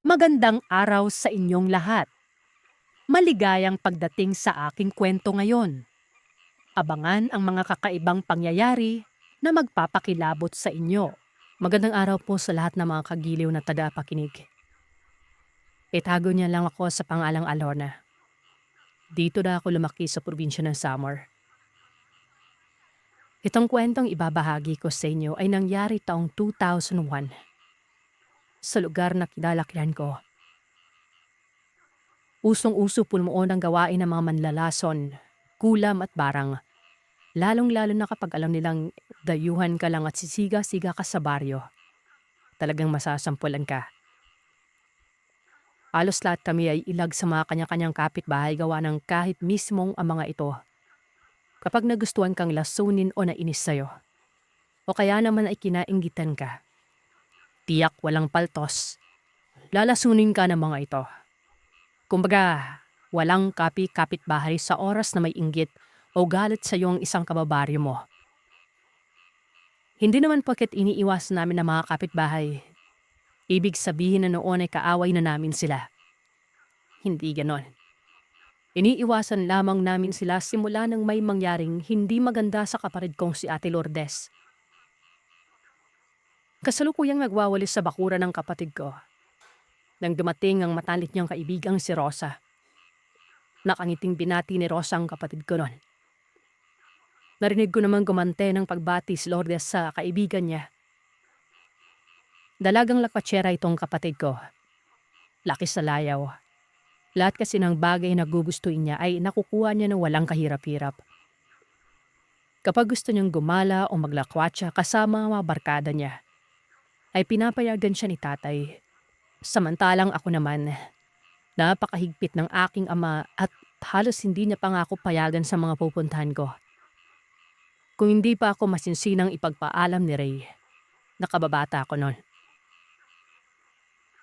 Magandang araw sa inyong lahat. Maligayang pagdating sa aking kwento ngayon. Abangan ang mga kakaibang pangyayari na magpapakilabot sa inyo. Magandang araw po sa lahat ng mga kagiliw na tagapakinig. Itago niya lang ako sa pangalang Alona. Dito na ako lumaki sa probinsya ng Samar. Itong kwentong ibabahagi ko sa inyo ay nangyari taong 2001 sa lugar na kinalakihan ko. Usong-uso po noon ang gawain ng mga manlalason, kulam at barang. Lalong-lalo na kapag alam nilang dayuhan ka lang at sisiga-siga ka sa baryo. Talagang masasampulan ka. Halos lahat kami ay ilag sa mga kanya-kanyang kapitbahay gawa ng kahit mismong ang mga ito. Kapag nagustuhan kang lasunin o nainis sa'yo, o kaya naman ay kinainggitan ka, tiyak walang paltos, lalasunin ka ng mga ito. Kumbaga, walang kapitbahay sa oras na may inggit o galit sa iyo ang isang kababaryo mo. Hindi naman porket iniiwasan namin ng mga kapitbahay, ibig sabihin na noon ay kaaway na namin sila. Hindi ganon. Iniiwasan lamang namin sila simula nang may mangyaring hindi maganda sa kapatid kong si Ate Lourdes. Kasalukuyang nagwawalis sa bakuran ng kapatid ko nang dumating ang matalik niyang kaibigang si Rosa. Nakangiting binati ni Rosa ang kapatid ko noon. Narinig ko naman gumante ng pagbati si Lourdes sa kaibigan niya. Dalagang lakwatsera itong kapatid ko. Laki sa layaw. Lahat kasi ng bagay na gugustuhin niya ay nakukuha niya ng walang kahirap-hirap. Kapag gusto niyang gumala o maglakwatsa kasama ang mga barkada niya, ay pinapayagan siya ni tatay. Samantalang ako naman, napakahigpit ng aking ama at halos hindi niya pa nga ako payagan sa mga pupuntahan ko. Kung hindi pa ako masinsinang ipagpaalam ni Ray, nakababata ako noon.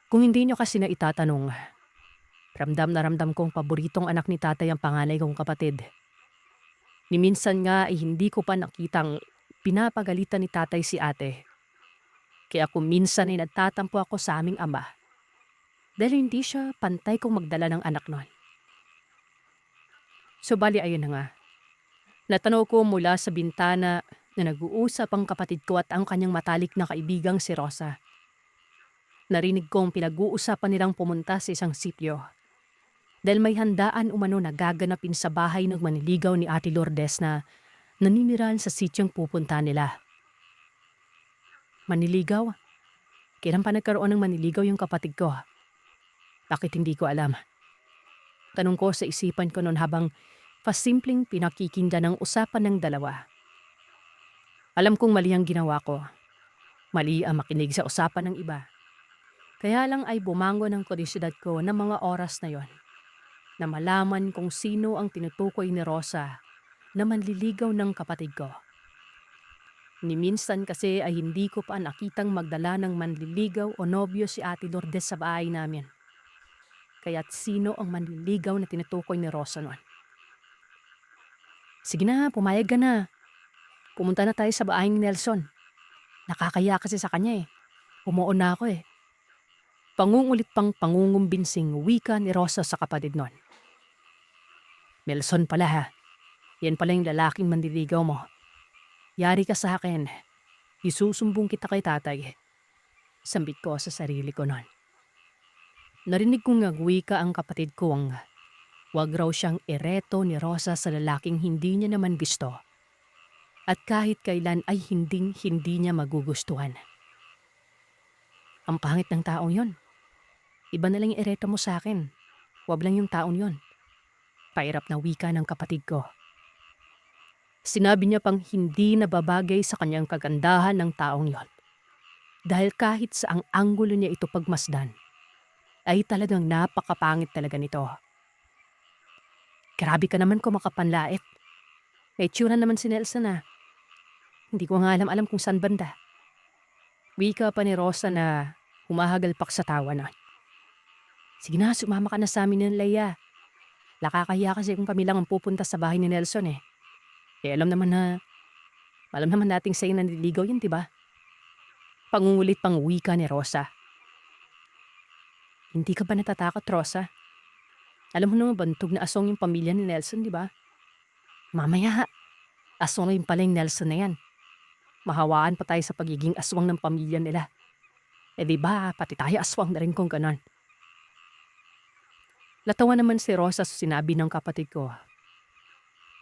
Kung hindi niyo kasi na itatanong, ramdam na ramdam kong paboritong anak ni tatay ang panganay kong kapatid. Ni minsan nga ay hindi ko pa nakitang pinapagalitan ni tatay si ate. Kaya kung minsan ay nagtatampo ako sa aming ama, dahil hindi siya pantay kong magdala ng anak noon. So bali ayun na nga. Natanaw ko mula sa bintana na nag-uusap ang kapatid ko at ang kanyang matalik na kaibigang si Rosa. Narinig kong pinag-uusapan nilang pumunta sa isang sityo. Dahil may handaan umano na gaganapin sa bahay ng maniligaw ni Ate Lourdes na naninirahan sa sityong pupunta nila. Maniligaw? Kailan pa nagkaroon ng maniligaw yung kapatid ko? Bakit hindi ko alam? Tanong ko sa isipan ko noon habang pasimpleng pinakikinggan ng usapan ng dalawa. Alam kong mali ang ginawa ko. Mali ang makinig sa usapan ng iba. Kaya lang ay bumangon ang kuryosidad ko ng mga oras na yon, na malaman kung sino ang tinutukoy ni Rosa na manliligaw ng kapatid ko. Ni minsan kasi ay hindi ko pa nakitang magdala ng manliligaw o nobyo si Ate Lourdes sa bahay namin. Kaya't sino ang manliligaw na tinutukoy ni Rosa noon? Sige na, pumayag ka na. Pumunta na tayo sa bahay ni Nelson. Nakakaya kasi sa kanya eh. Umuon na ako eh. Pangungulit pang pangungumbinsing wika ni Rosa sa kapatid noon. Nelson pala ha. Yan pala yung lalaking manliligaw mo. Yari ka sa akin. Isusumbong kita kay tatay. Sambit ko sa sarili ko noon. Narinig kong nagwika ang kapatid ko ang wag raw siyang ereto ni Rosa sa lalaking hindi niya naman gusto. At kahit kailan ay hindi niya magugustuhan. Ang pangit ng taong yon. Iba na lang yung ereto mo sa akin. Wag lang yung taong yon. Pairap na wika ng kapatid ko. Sinabi niya pang hindi nababagay sa kanyang kagandahan ng taong yon. Dahil kahit sa ang anggulo niya ito pagmasdan, ay talagang napakapangit talaga nito. Grabe ka naman kung makapanlait. May tsura naman si Nelson na. Hindi ko nga alam kung saan banda. Wika pa ni Rosa na humahagalpak sa tawa na. Sige na, sumama ka na sa amin ng Leia. Nakakahiya kasi kung kami lang ang pupunta sa bahay ni Nelson eh. Alam naman nating sa'yo na nililigaw yun, diba? Pangungulit pang wika ni Rosa. Hindi ka ba natatakot, Rosa? Alam mo naman bantog na asong yung pamilya ni Nelson, di ba? Mamaya, aswang rin pala yung Nelson na yan. Mahawaan pa tayo sa pagiging aswang ng pamilya nila. Eh di ba, pati tayo aswang na rin kung ganon. Natawa naman si Rosa sa sinabi ng kapatid ko.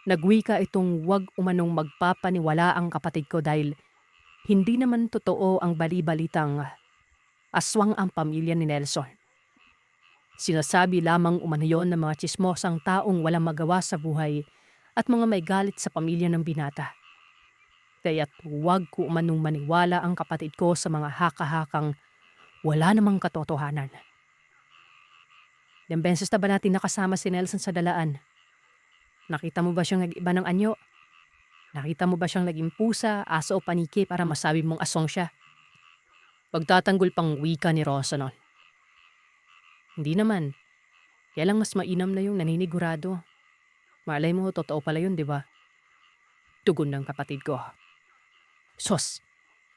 Nagwika itong wag umanong magpapaniwala ang kapatid ko dahil hindi naman totoo ang bali-balitang aswang ang pamilya ni Nelson. Sinasabi lamang umano yon ng mga tsismosang taong walang magawa sa buhay at mga may galit sa pamilya ng binata. Kaya't huwag ko umanong maniwala ang kapatid ko sa mga haka-hakang wala namang katotohanan. Ilang beses na ba natin nakasama si Nelson sa dalaan? Nakita mo ba siyang nag-iba ng anyo? Nakita mo ba siyang naging pusa, aso o paniki para masabi mong asong siya? Pagtatanggol pang wika ni Rosa nun. Hindi naman. Kaya lang mas mainam na yung naninigurado. Malay mo, totoo pala yun, di ba? Tugon ng kapatid ko. Sos,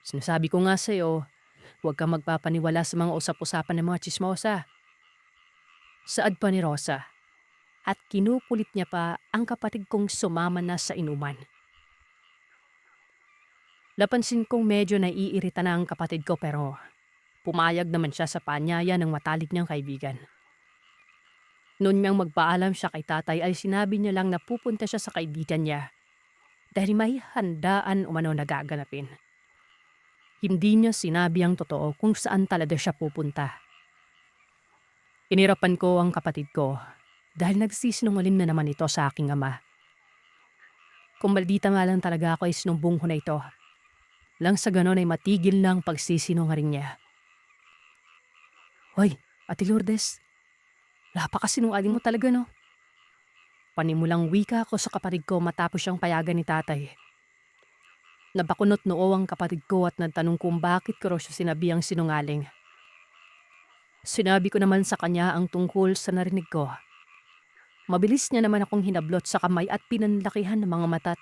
sinasabi ko nga sa'yo, huwag kang magpapaniwala sa mga usap-usapan ng mga tsismosa. Saad pa ni Rosa, at kinukulit niya pa ang kapatid kong sumama na sa inuman. Napansin kong medyo naiirita na ang kapatid ko pero pumayag naman siya sa paanyaya ng matalik niyang kaibigan. Noon niyang magpaalam siya kay tatay ay sinabi niya lang na pupunta siya sa kaibigan niya dahil may handaan umano na gaganapin. Hindi niya sinabi ang totoo kung saan talaga siya pupunta. Inirapan ko ang kapatid ko dahil nagsisinungaling na naman ito sa aking ama. Kung maldita nga lang talaga ako ay sinumbong ko na ito. Lang sa ganon ay matigil na ang pagsisinungaling niya. Hoy, Ate Lourdes, napakasinungaling mo talaga no? Panimulang wika ako sa kapatid ko matapos siyang payagan ni tatay. Nabakunot noo ang kapatid ko at nagtanong kung bakit ko raw siya sinabihang sinungaling. Sinabi ko naman sa kanya ang tungkol sa narinig ko. Mabilis niya naman akong hinablot sa kamay at pinanlakihan ng mga mata't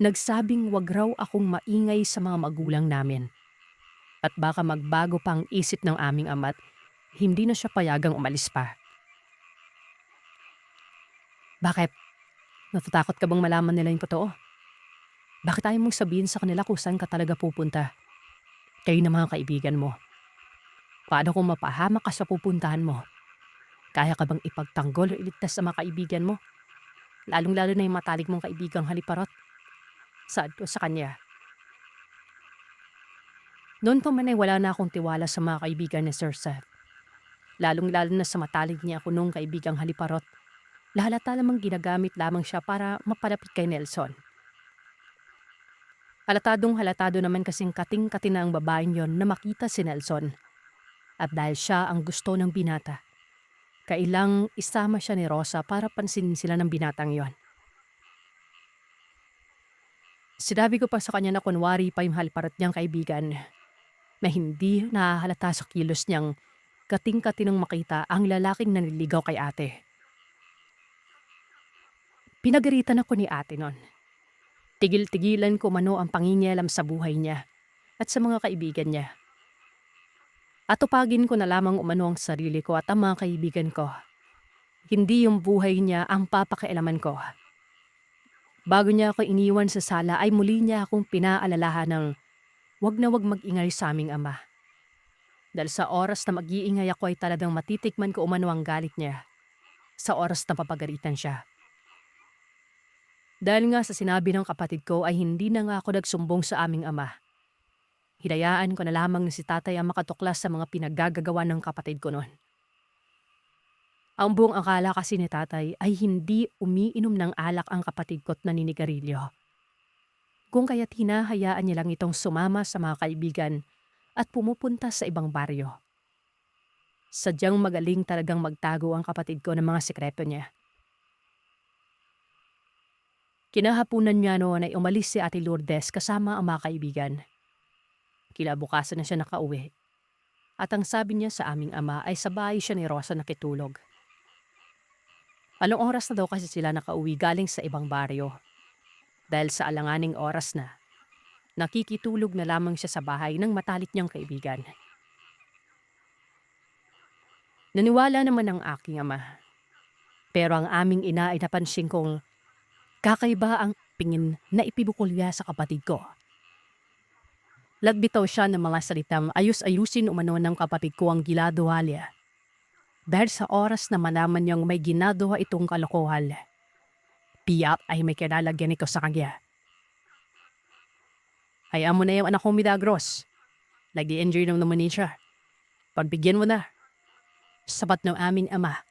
nagsabing wag raw akong maingay sa mga magulang namin. At baka magbago pa ang isip ng aming ama't hindi na siya payagang umalis pa. Bakit? Natatakot ka bang malaman nila yung totoo? Bakit ayaw mong sabihin sa kanila kung saan ka talaga pupunta? Kayo na mga kaibigan mo. Paano kung mapahamak ka sa pupuntahan mo? Kaya ka bang ipagtanggol o iligtas sa mga kaibigan mo? Lalong-lalo na yung matalik mong kaibigang haliparot. Saad ko sa kanya. Noon pa man ay wala na akong tiwala sa mga kaibigan ni Sir Seth. Lalong-lalo na sa matalik niya ako nung kaibigang haliparot. Lahalata lamang ginagamit lamang siya para mapalapit kay Nelson. Halatado naman kasing kating-kati na ang babaeng yon na makita si Nelson. At dahil siya ang gusto ng binata, kailang isama siya ni Rosa para pansinin sila ng binatang yon. Sinabi ko pa sa kanya na kunwari pa yung haliparot niyang kaibigan na hindi nahahalata sa kilos niyang kating-kati nang makita ang lalaking naniligaw kay ate. Pinagalitan ako ni ate nun. Tigil-tigilan ko mano ang pangingialam sa buhay niya at sa mga kaibigan niya. At tupagin ko na lamang umano ang sarili ko at ang mga kaibigan ko. Hindi yung buhay niya ang papakialaman ko. Bago niya ako iniwan sa sala ay muli niya akong pinaalalahan ng wag na wag mag-ingay sa aming ama. Dahil sa oras na mag-iingay ako ay talagang matitikman ko umano ang galit niya. Sa oras na papagalitan siya. Dahil nga sa sinabi ng kapatid ko ay hindi na nga ako nagsumbong sa aming ama. Hinayaan ko na lamang na si tatay ang makatuklas sa mga pinaggagawa ng kapatid ko noon. Ang buong akala kasi ni tatay ay hindi umiinom ng alak ang kapatid ko't naninigarilyo. Kung kaya't hinahayaan niya lang itong sumama sa mga kaibigan at pumupunta sa ibang baryo. Sadyang magaling talagang magtago ang kapatid ko ng mga sekreto niya. Kinahapunan niya noon ay umalis si Ate Lourdes kasama ang mga kaibigan. Kinabukasan na siya nakauwi. At ang sabi niya sa aming ama ay sa bahay siya ni Rosa nakitulog. Anong oras na daw kasi sila nakauwi galing sa ibang baryo? Dahil sa alanganing oras na, nakikitulog na lamang siya sa bahay ng matalik niyang kaibigan. Naniwala naman ang aking ama. Pero ang aming ina ay napansin kong kakaiba ang pingin na ipibukol niya sa kapatid ko. Lagbitaw siya ng mga salitang ayus-ayusin umano ng kapatid ko ang ginagawa niya. Dahil sa oras na malaman niyang may ginagawa itong kalokohan, piyak ay may kinalagyan ito sa kanya. Hayaan mo na yung anak kong Milagros. Nag-i-enjoy naman siya. Pagbigyan mo na. Sapat ng aming ama.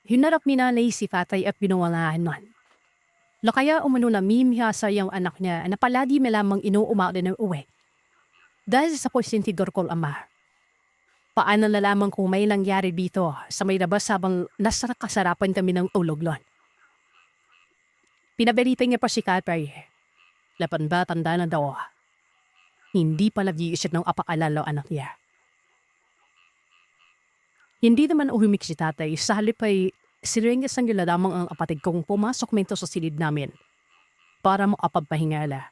Hinarap ni nanay si tatay at pinawalahan nun. Kaya umano na mimihasa yung anak niya na palagi may lamang inuumari ng uwi. Dahil sa posintidor ko ama. Paano na lamang kung may nangyari dito sa may labas habang nasa kasarapan kami ng uloglon. Pinabalitan niya pa si Katay. Lapan ba tanda na daw. Hindi pa nag-iisip ng apaalala anak niya. Hindi naman uhumik si tatay, sa halip ay siringasan nila lamang ang kapatid kong pumasok minto sa silid namin para makapagpahingala.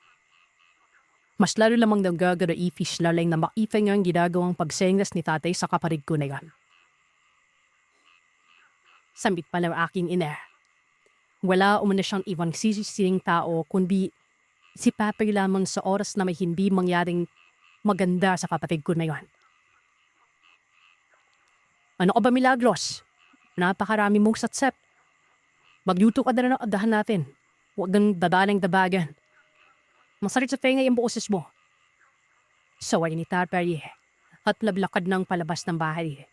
Mas lalo lamang nagagara-ifish lalang na makita niya ang ginagawang pagsengas ni tatay sa kapatid ko na yan. Sambit pa ng aking ina. Wala umano siyang ibang sisising tao kundi si papay lamang sa oras na may hindi mangyaring maganda sa kapatid ko na yan. Ano ka ba Milagros? Napakarami mong satsep. Magluto ka na ng adahan natin. Huwag nang dadalang dabagan. Masakit sa tenga yung boses mo. Saway ni tatay at lablakad ng palabas ng bahay.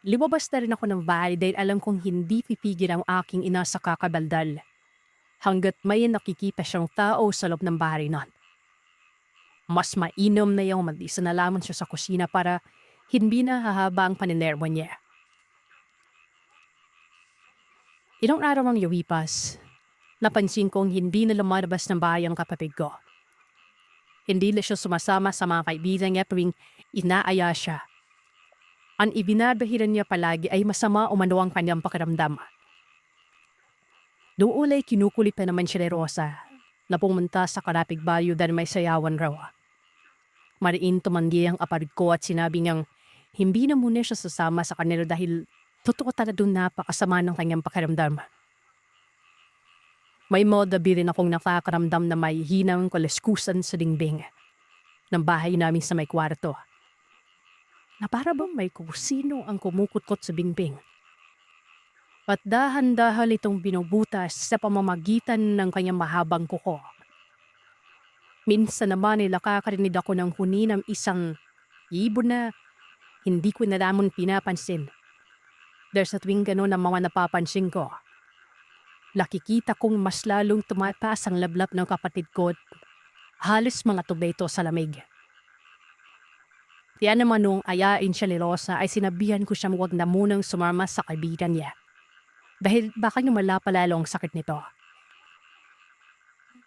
Lumabas na rin ako ng bahay dahil alam kong hindi pipigil ang aking ina sa kakabaldal hanggat may nakikita siyang tao sa loob ng bahay nun. Mas mainom na yung mag-isa na lamang siya sa kusina para hindi na hahaba ang paninermo niya. Ilang araw ang yawipas, napansin kong hindi na lumalabas ng bahay ang kapatid ko. Hindi na siya sumasama sa mga kaibigan niya tuwing inaaya siya. Ang ibinabahiran niya palagi ay masama umano ang kanyang pakiramdam. Doon ay kinukulit pa naman siya ni Rosa na pumunta sa Karapig Bayo dahil may sayawan raw. Mariin tumanggi ang kapatid ko at sinabi niyang hindi na muna siya sasama sa kanila dahil totoo talagang napakasama ng kanyang pakiramdam. May modabi rin akong nakakaramdam na may hinang kalaskusan sa dingbing ng bahay namin sa may kwarto. Na para bang may kusino ang kumukutkot sa bingbing. At dahan-dahan itong binubutas sa pamamagitan ng kanyang mahabang kuko. Minsan naman ay nakakarinig ako ng huni ng isang ibon na hindi ko na lamang pinapansin. Dahil sa tuwing gano'n ang mga napapansin ko, nakikita kong mas lalong tumataas ang lablap ng kapatid ko at halos mga tubay ito sa lamig. Kaya naman nung ayain siya ni Rosa ay sinabihan ko siya huwag na munang sumama sa kaibigan niya. Dahil baka lumala pa lalo ang sakit nito.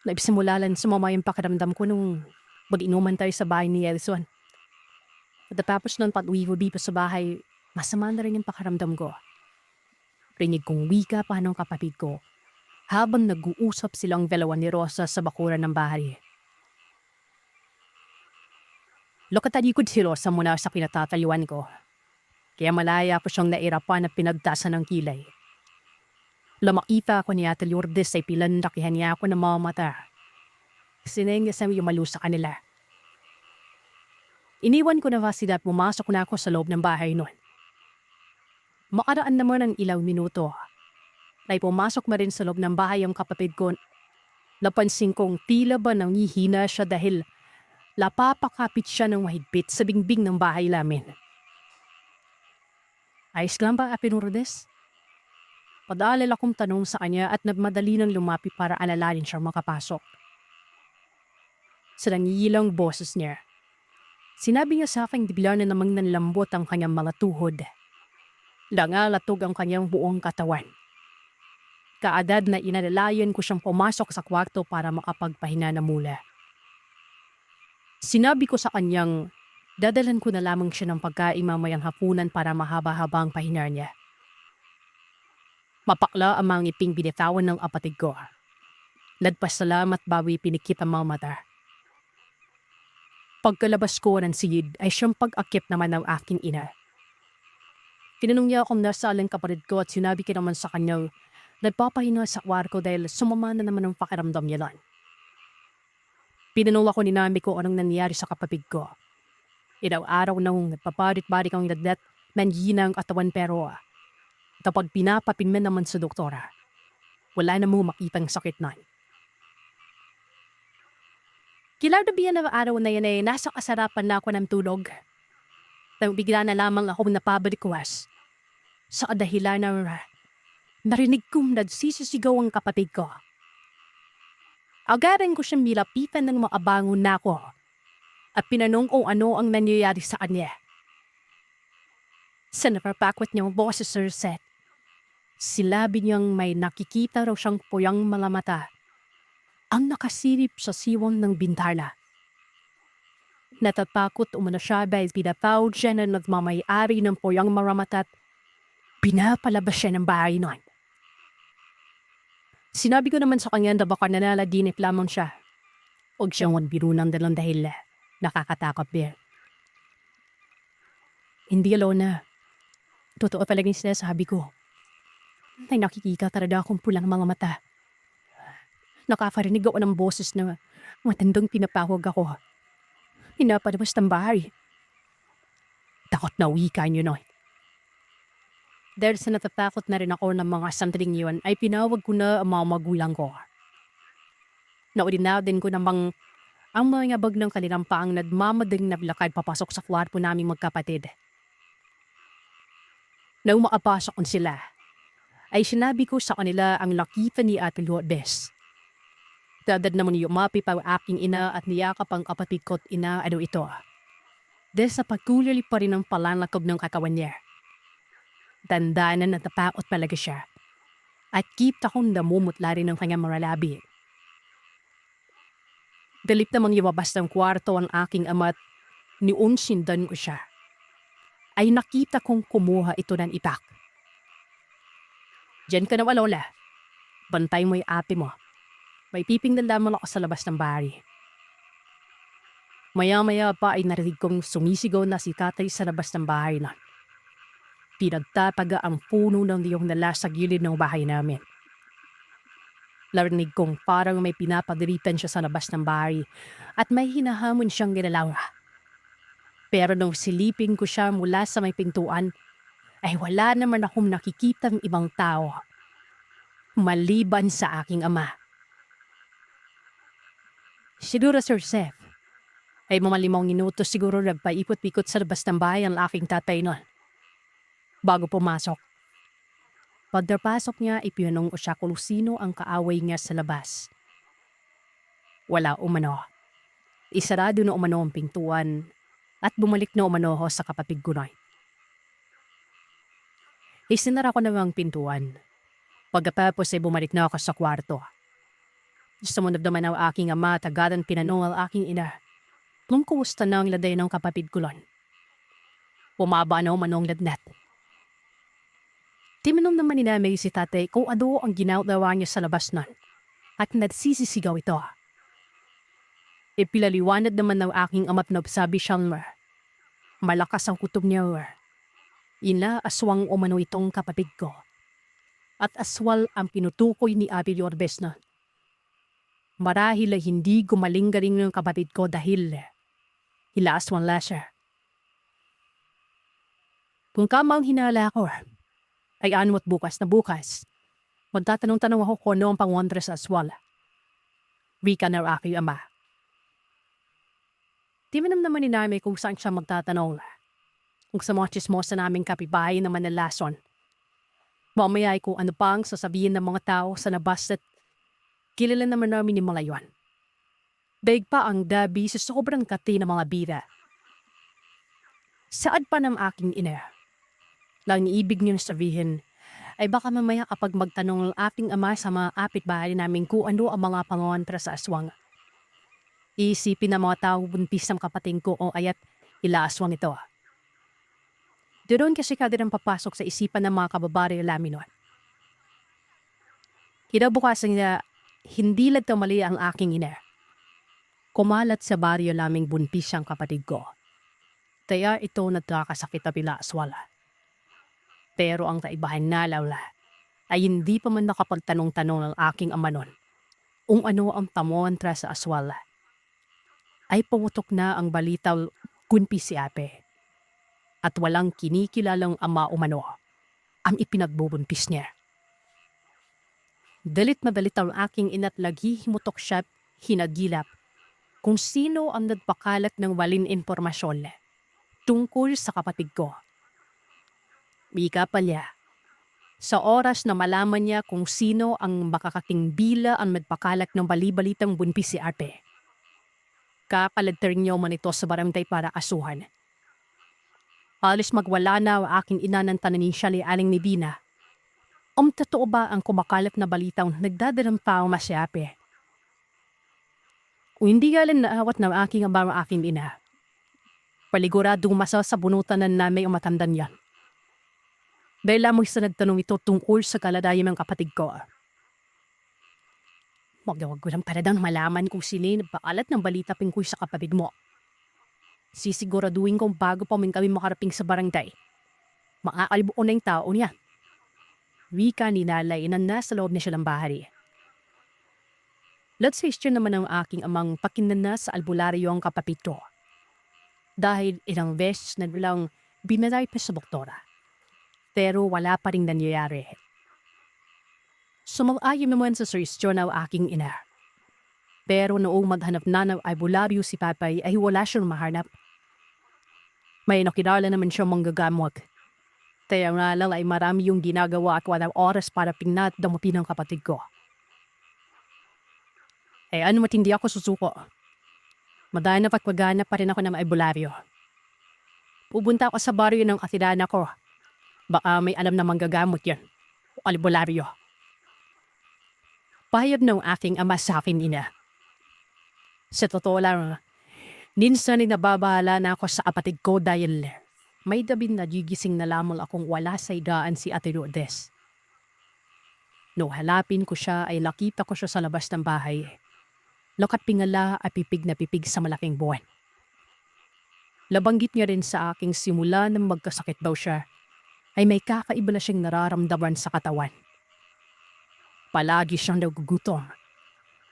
Nagsimulalan sumama yung pakiramdam ko nung mag-inuman tayo sa bahay ni Edson. Pagkatapos nun pag-uwi ko dito sa bahay, masama na rin yung pakiramdam ko. Rinig kong wika pa ng kapatid ko habang nag-uusap silang dalawa ni Rosa sa bakuran ng bahay. Lokatalikod si Rosa muna sa pinatatayuan ko. Kaya malaya ko siyang nairapan at pinagtasan ng kilay. Lamakita ko ni Ate Lourdes ay pilandakihan niya ako ng mga mata. Sinengasam yung malu sa kanila. Iniwan ko na sila at pumasok na ako sa loob ng bahay noon. Makaraan naman ng ilang minuto. Ay pumasok na rin sa loob ng bahay ang kapatid ko. Napansin kong tila ba nanghihina siya dahil napapakapit siya ng mahigpit sa bingbing ng bahay namin. Ayos lang ba, Ate Lourdes? Padaalala akong tanong sa kanya at nagmadali nang lumapit para alalanin siyang makapasok. Sa nangiyilang boses niya, sinabi niya sa akin bigla na namang nanlambot ang kanyang mga tuhod. Langalatog ang kanyang buong katawan. Kaagad na inalalayan ko siyang pumasok sa kwarto para makapagpahinga na mula. Sinabi ko sa kanyang dadalan ko na lamang siya ng pagkain mamayang hapunan para mahaba-haba ang pahinga niya. Mapakla ang mga ngiping binitawan ng kapatid ko. Nagpasalamat bawi pinikit ang mga mata. Pagkalabas ko ng silid ay siyang pag-akit naman ng aking ina. Tinanong niya kung nasa alin kapatid ko at sinabi ko naman sa kanya nagpapahinga sa kwarto dahil sumama na naman ang pakiramdam niya lang. Pinanong ako ni Nami kung anong nangyari sa kapatid ko. Ilang araw nang nagpaparit-barik ang lagnat, nanghina ang katawan pero kapag pinapapinman naman sa doktora, wala na mo makitang sakit na. Kilalabihan na araw na yan ay nasa kasarapan na ako ng tulog. Nang bigla na lamang ako napabalikwas sa kadahilan ng narinig kong nagsisisigaw ang kapatid ko. Agaran ko siyang nilapitan ng maabangon na ako at pinanong kung ano ang nangyayari sa kanya. Sa napapakwat niyang boses, Sir Seth, silabi niyang may nakikita raw siyang puyang mga mata ang nakasilip sa siwang ng bintana. Natatakot umano siya dahil pinatawag siya na nagmamayari ng puyang maramata at pinapalabas siya ng bahay nun. Sinabi ko naman sa kanya na baka nanalaginip lamang siya. Huwag siyang biro ng dalang dahil nakakatakot din. Hindi Alona. Totoo talagang sinasabi ko. May nakikita talaga akong pulang mga mata. Nakakarinig ako ng boses na matandang pinapawag ako. Pinapalabas ng bahay. Takot na wika niyo noy. Dahil sa natatakot na rin ako ng mga sandaling yun, ay pinawag ko na ang mga magulang ko. Naudin ko namang ang mga bag ng kanilang paang nagmamadaling na lakad papasok sa kwarto naming magkapatid. Nang makapasok sila, ay sinabi ko sa kanila ang nakita ni Ate Lourdes. Dadad naman yumapi pa ang aking ina at niyakap ang kapatid ko't ina ito. Dahil sa pagkulali pa rin ang palalakog ng katawan niya. Dandanan na natakot talaga siya. At kita kong namumutla rin ng kanyang maralabi. Dalit namang iwabas ng kwarto ang aking ama at niunsindan ko siya. Ay nakita kong kumuha ito ng itak. Diyan ka na Lola. Bantay mo yung ate mo. May pipingnan lamang ako sa labas ng bahay. Maya-maya pa ay narinig kong sumisigaw na si Tatay sa labas ng bahay na. Pinagtataga ang puno ng niyong nala sa gilid ng bahay namin. Narinig kong parang may pinapadiritan siya sa labas ng bahay at may hinahamon siyang ginalaw. Pero nung silipin ko siya mula sa may pintuan, ay wala naman akong nakikitang ibang tao. Maliban sa aking ama. Siguro Sir Seth, ay mga 5 minuto siguro nagpaikot-ikot sa labas ng bahay ang aking tatay nun. Bago pumasok. Pagdapasok niya, ipinanong ko siya kung sino ang kaaway niya sa labas. Wala umano. Isarado na umano ang pintuan at bumalik na umano ako sa kapatid ko na. Isinara ko naman ang pintuan. Pagkatapos ay bumalik na ako sa kwarto. Sumunod naman ang aking ama at agaran pinanong ang aking ina. Kung kumusta na ang laday ng kapatid ko lang. Pumaba na umano ang lagnat. Tinanong naman ni Namay si Tatay kung ano ang ginagawa niya sa labas nun at nagsisisigaw ito. Ipilaliwanag naman ng aking ama't nagsabi siyang malakas ang kutob niya. Inaaswang umano itong kapatid ko at aswal ang pinutukoy ni Ate Lourdes na. Marahil ay hindi gumaling-galing ng kapatid ko dahil hilaaswang la siya. Kung kamang hinala ko, ay ano at bukas na bukas, magtatanong-tanong ako kung ano ang pangwandra sa aswal. Wika na aking ama. Timanam naman ni Nami kung saan siya magtatanong. Kung sa mga chismosa naming kapibahay na manalason. Mamaya ay kung ano pang sasabihin ng mga tao sa nabas at kilala naman namin ni mga yon. Daig pa ang dabi sa sobrang kati ng mga bira. Saad pa ng aking ina. Lang ibig niyong sabihin ay baka mamaya kapag magtanong ang ating ama sa mga kapitbahay namin kung ano ang mga pangontra sa aswang. Iisipin ng mga tao buntis ng kapatid ko o ayat ilaaswang ito. Doon kasi kada nang papasok sa isipan ng mga kababaryo namin noon. Kinabukasan niya, hindi lang mali ang aking ina. Kumalat sa baryo naming buntis ang kapatid ko. Kaya ito nagkakasakit na pila aswala. Pero ang kaibahan na Laula ay hindi pa man nakapagtanong-tanong ng aking ama nun kung ano ang tamontra sa aswal. Ay pawatok na ang balitaw kunpi si Ape at walang kinikilalang ama umano ang ipinagbubuntis niya. Dalit na dalit ang aking ina't laghihimutok siya hinagilap kung sino ang nagpakalat ng walin impormasyon tungkol sa kapatid ko. Wika pa niya, sa oras na malaman niya kung sino ang makakatingbila ang nagpakalat ng balibalitang bunpis si Ate, kapaladter niyo man ito sa barangay para kasuhan. Alis magwala na ang aking ina ng tananin siya ni Aling Nibina. Totoo ba ang kumakalat na balitang nagdadalang tao si Ate? Kung hindi galing naawat ng aking ama ang aking ina, paliguradong masa sa bunutan ng namay ang matandan yan. Dahil lamang sa nagtanong ito tungkol sa kaladayan ng kapatid ko. Magawag ko lang para daw malaman kung sino nagpakalat ng balita tungkol sa kapatid mo. Sisiguraduhin kong bago pa man kami makaraping sa barangay, makakalibuon na yung tao niya. Wika ni Nalay na nasa loob na siya ng bahay. Let's say naman ang aking amang pakinana sa albularyo ang kapatid ko. Dahil ilang beses na lang binalay pa sa doktora. Pero wala pa rin nangyayari. Sumang-ayon naman sa suggestion ng aking ina. Pero noong maghanap na ng albularyo si Papay ay wala siyang mahanap. May nakilala naman siyang manggagamot. Kaya nga lang ay marami yung ginagawa at walang oras para pinat damupin ng kapatid ko. Ano matindi ako susuko. Madaya na pagpagana pa rin ako ng albularyo. Pupunta ako sa baryo ng katilana ko. Baka may alam na manggagamot yan. O albularyo. Pahayag ng aking ama sa akin ina. Sa totoo lang, minsan ay nababahala na ako sa kapatid ko dahil may dabing nagigising na lamang akong wala sa idaan si Ate Lourdes. Nung halapin ko siya ay nakita ko siya sa labas ng bahay. Lakat pingala at pipig na pipig sa malaking buwan. Labanggit niya rin sa aking simula nang magkasakit daw siya ay may kakaiba na siyang nararamdaman sa katawan. Palagi siyang nagugutom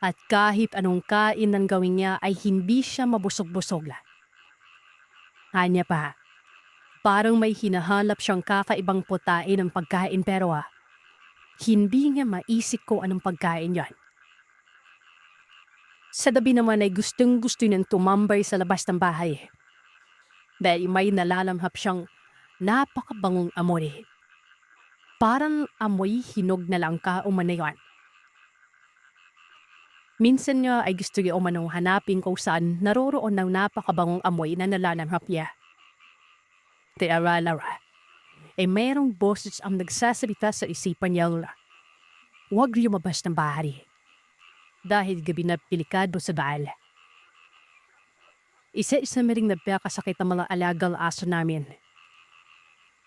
at kahit anong kain ng gawin niya ay hindi siya mabusog-busog lang. Hanya pa, parang may hinahanap siyang kakaibang putain ng pagkain pero hindi niya maisip ko anong pagkain yan. Sa dabi naman ay gustong-gusto niyang tumambay sa labas ng bahay. Dahil may nalalanghap siyang napakabangong amoy. Parang amoy hinog na langka o manayon. Minsan niya ay gusto niya umanong hanapin kung saan naroroon ng napakabangong amoy na nalalanghap niya. Tearalara, mayroong boses ang nagsasalita sa isipan niya. Huwag lumabas ng bahay. Dahil gabi na pilikado sa baal. Isa-isa na rin nagpakasakit ang mga alagang aso namin.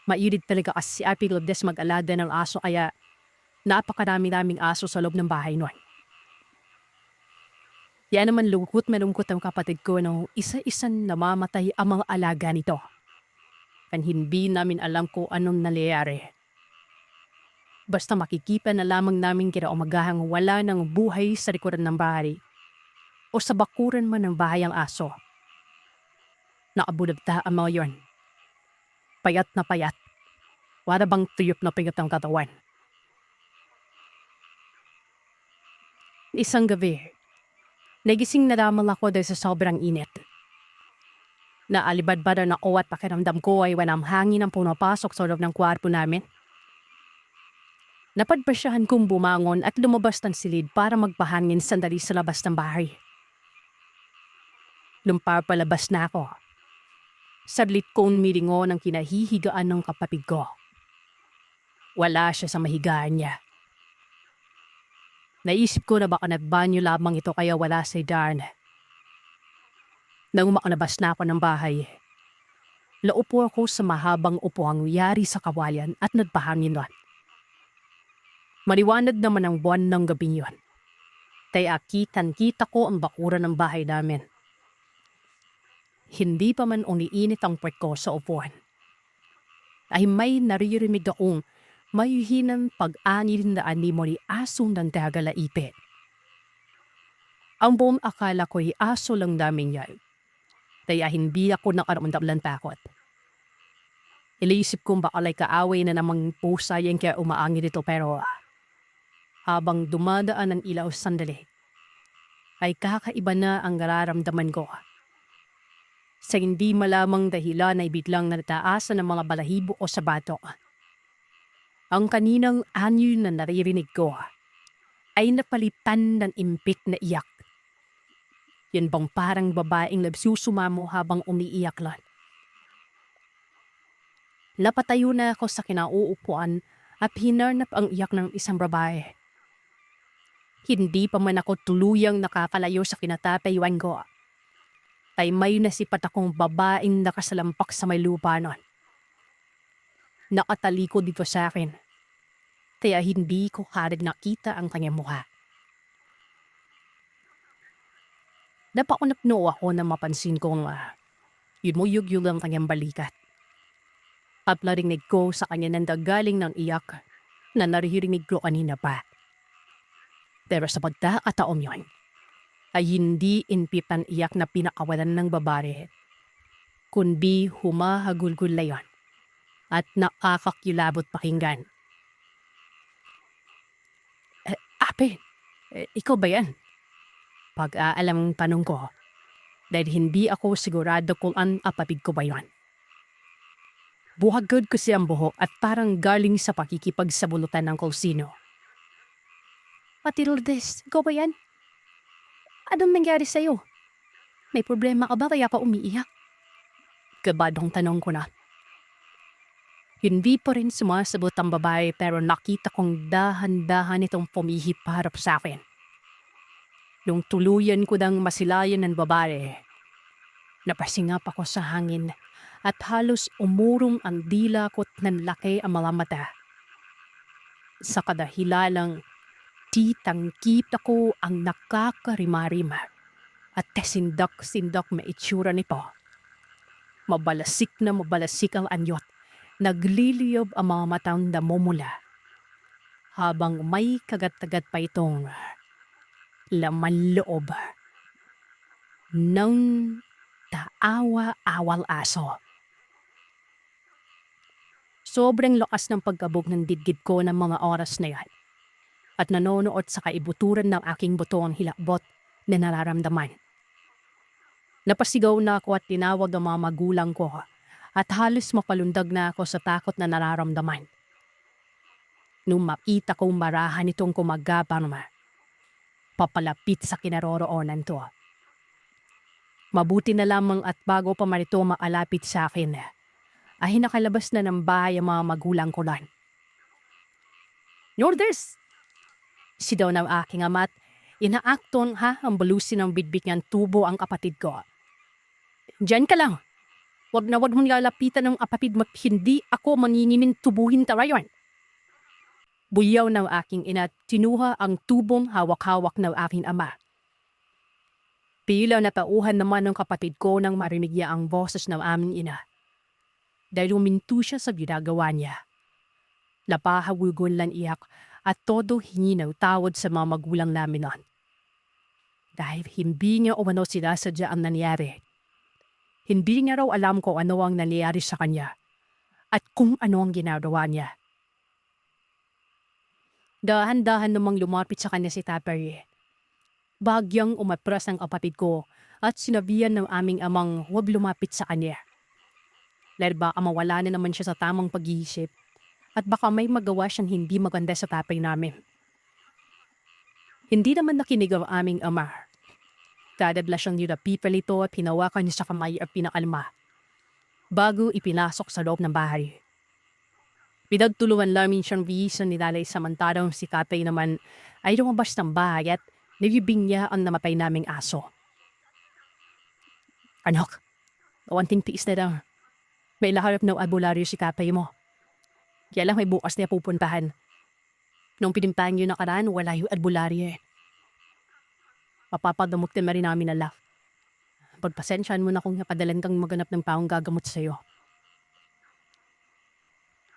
Mairid talaga kasi si Ate Lourdes mag-alada ng aso kaya napakarami naming aso sa loob ng bahay noon. Yan naman lungkot malungkot ang kapatid ko nung isa-isang namamatay ang mga alaga nito. Kan hindi namin alam kung anong nangyayari. Basta makikipa na lamang namin kinaumagahang wala ng buhay sa likuran ng bahay o sa bakuran man ng bahay ang aso. Nakabulagta ang mga yon. Payat na payat. Wala bang tuyop na payat ang katawan. Isang gabi, nagising na lamang ako dahil sa sobrang init. Naalibad-bad na ako at pakiramdam ko ay walang hangin ang pumapasok sa loob ng kwarto namin. Napadpasyahan kong bumangon at lumabas ng silid para magpahangin sandali sa labas ng bahay. Lumpapalabas na ako. Saglit kong milingo ng kinahihigaan ng kapatid ko. Wala siya sa mahigaan niya. Naisip ko na baka nagbanyo lamang ito kaya wala si Darn. Nang makalabas na ako ng bahay, laupo ako sa mahabang upuang yari sa kawayan at nagpahangin doon. Maliwanag naman ang buwan ng gabi yun. Kaya kitang-kita ko ang bakuran ng bahay namin. Hindi pa man umiinit ang puwet ko sa upuan. ay may naririnig akong may hinang pag-anil na animo ni aso ng dagalaipit. Ang buong akala ko'y aso lang namin yan, kaya hindi ako nakaramdam ng takot. Iliisip kong baka kaaway na namang pusa yan kaya umaangin ito pero habang dumadaan ang ilaw sandali, ay kakaiba na ang nararamdaman ko. Sa hindi malamang dahilan ay biglang nataasan ng mga balahibo o sabato. Ang kaninang anyo na naririnig ko ay napalitan ng impik na iyak. Yan bang parang babaeng nagsusumamo habang umiiyak lang. Napatayo na ako sa kinauupuan at hinarnap ang iyak ng isang babae. Hindi pa man ako tuluyang nakakalayo sa kinatatayuan ko, ay may nasipat akong babaeng nakasalampak sa may lupa nun. Nakataliko dito sa akin, kaya hindi ko harad nakita ang kanyang mukha. Napakunapno ako na mapansin kong yumuyug-yug ang kanyang balikat. At narinig ko sa kanya nandagaling ng iyak na naririnig ko kanina pa. Pero sa pagkakataon yun, ay hindi inpitan iyak na pinakawalan ng babae, kundi humahagulgul na yun at nakakakilabot pakinggan. Ape, ikaw ba yan? Pag-aalam tanong ko, dahil hindi ako sigurado kung ang apatid ko ba yun. Buhagod ko siyang buhok at parang galing sa pakikipagsabulutan ng kusino. Ate Lourdes, ikaw ba yan? Anong nangyari sa'yo? May problema ka ba kaya ka umiiyak? Kabadong tanong ko na. Hindi pa rin sumasagot ang babae pero nakita kong dahan-dahan itong pumihip harap sa akin. Nung tuluyan ko nang masilayan ng babae, napasingap ako sa hangin at halos umurong ang dila ko't nanlaki ang mga mata. Sa kadahilalang titangkip ako ang nakakarimarima at kasindak-sindak maitsura nito. Mabalasik na mabalasik ang anyot, nagliliyob ang mga matang namumula, habang may kagat-kagat pa itong laman loob ng taawa-awal aso. Sobrang lakas ng pagkabog ng didgid ko ng mga oras na yan at nanonood sa kaibuturan ng aking buto ang hilakbot na nararamdaman. Napasigaw na ako at tinawag ang mga magulang ko at halos mapalundag na ako sa takot na nararamdaman. Nung makita kong marahan itong kumagapang papalapit sa kinaroroonan to. Mabuti na lamang at bago pa man ito maalapit sa akin, ay nakalabas na ng bahay ang mga magulang ko lang. Lourdes! Sidaw ng aking ama't inaakton ang balusin ng bidbit niyang tubo ang kapatid ko. Diyan ka lang. Wag na wag mong lalapitan ng kapatid mo't hindi ako maninginin tubuhin tarayon. Buyaw ng aking ina at tinuha ang tubong hawak-hawak ng aking ama. Pila na tauhan naman ng kapatid ko nang marinig niya ang boses ng aming ina. Dahil huminto siya sa ginagawa niya. Lapahagugon lang iyak at todo hingi ng tawad sa mga magulang namin nun. Dahil hindi niya umano sinasadya ang nangyari. Hindi niya raw alam kung ano ang nangyari sa kanya at kung ano ang ginagawa niya. Dahan-dahan namang lumapit sa kanya si Tatay. Bagyang umatras ang kapatid ko at sinabihan ng aming amang huwag lumapit sa kanya. Dahil baka mawala na naman siya sa tamang pag-iisip at baka may magawa siyang hindi maganda sa tatay namin. Hindi naman nakinig ang aming ama. Dadadla siyang nilapipalito at hinawakan niya sa kamay at pinakalma bago ipinasok sa loob ng bahay. Pinagtulungan namin siyang bihisan ni Nanay samantalang si Tatay naman ay lumabas ng bahay at nilibing niya ang namatay naming aso. Anak, kawanting tiis na lang. May laharap ng albularyo si Tatay mo. Kaya lang may bukas niya pupuntahan. Nung pinimpahan niyo nakaraan, wala yung albularyo eh. Papapadamot na rin namin na laugh. Pagpasensyaan mo na kung napadalan kang maganap ng paong gagamot sa'yo.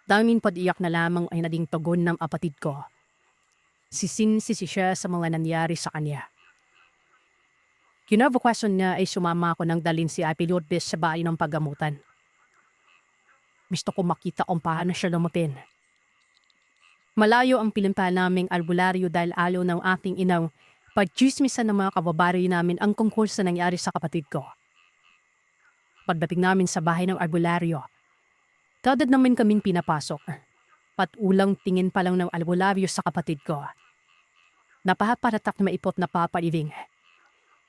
Daming pag-iyak na lamang ay naging tugon ng apatid ko. Sisinsisi siya sa mga nangyari sa kanya. Kinabukasan niya ay sumama ako ng dalin si Ate Lourdes sa bahay ng paggamutan. Gusto ko makita kung paano siya lumatin. Malayo ang pinunta naming albularyo dahil ayaw ng aking inang pagchismisan ng mga kababaray namin ang tungkol sa nangyari sa kapatid ko. Pagdating namin sa bahay ng albularyo, kadad namin kaming pinapasok. Patulang tingin pa lang ng albularyo sa kapatid ko. Napaparatak na maipot na papaliving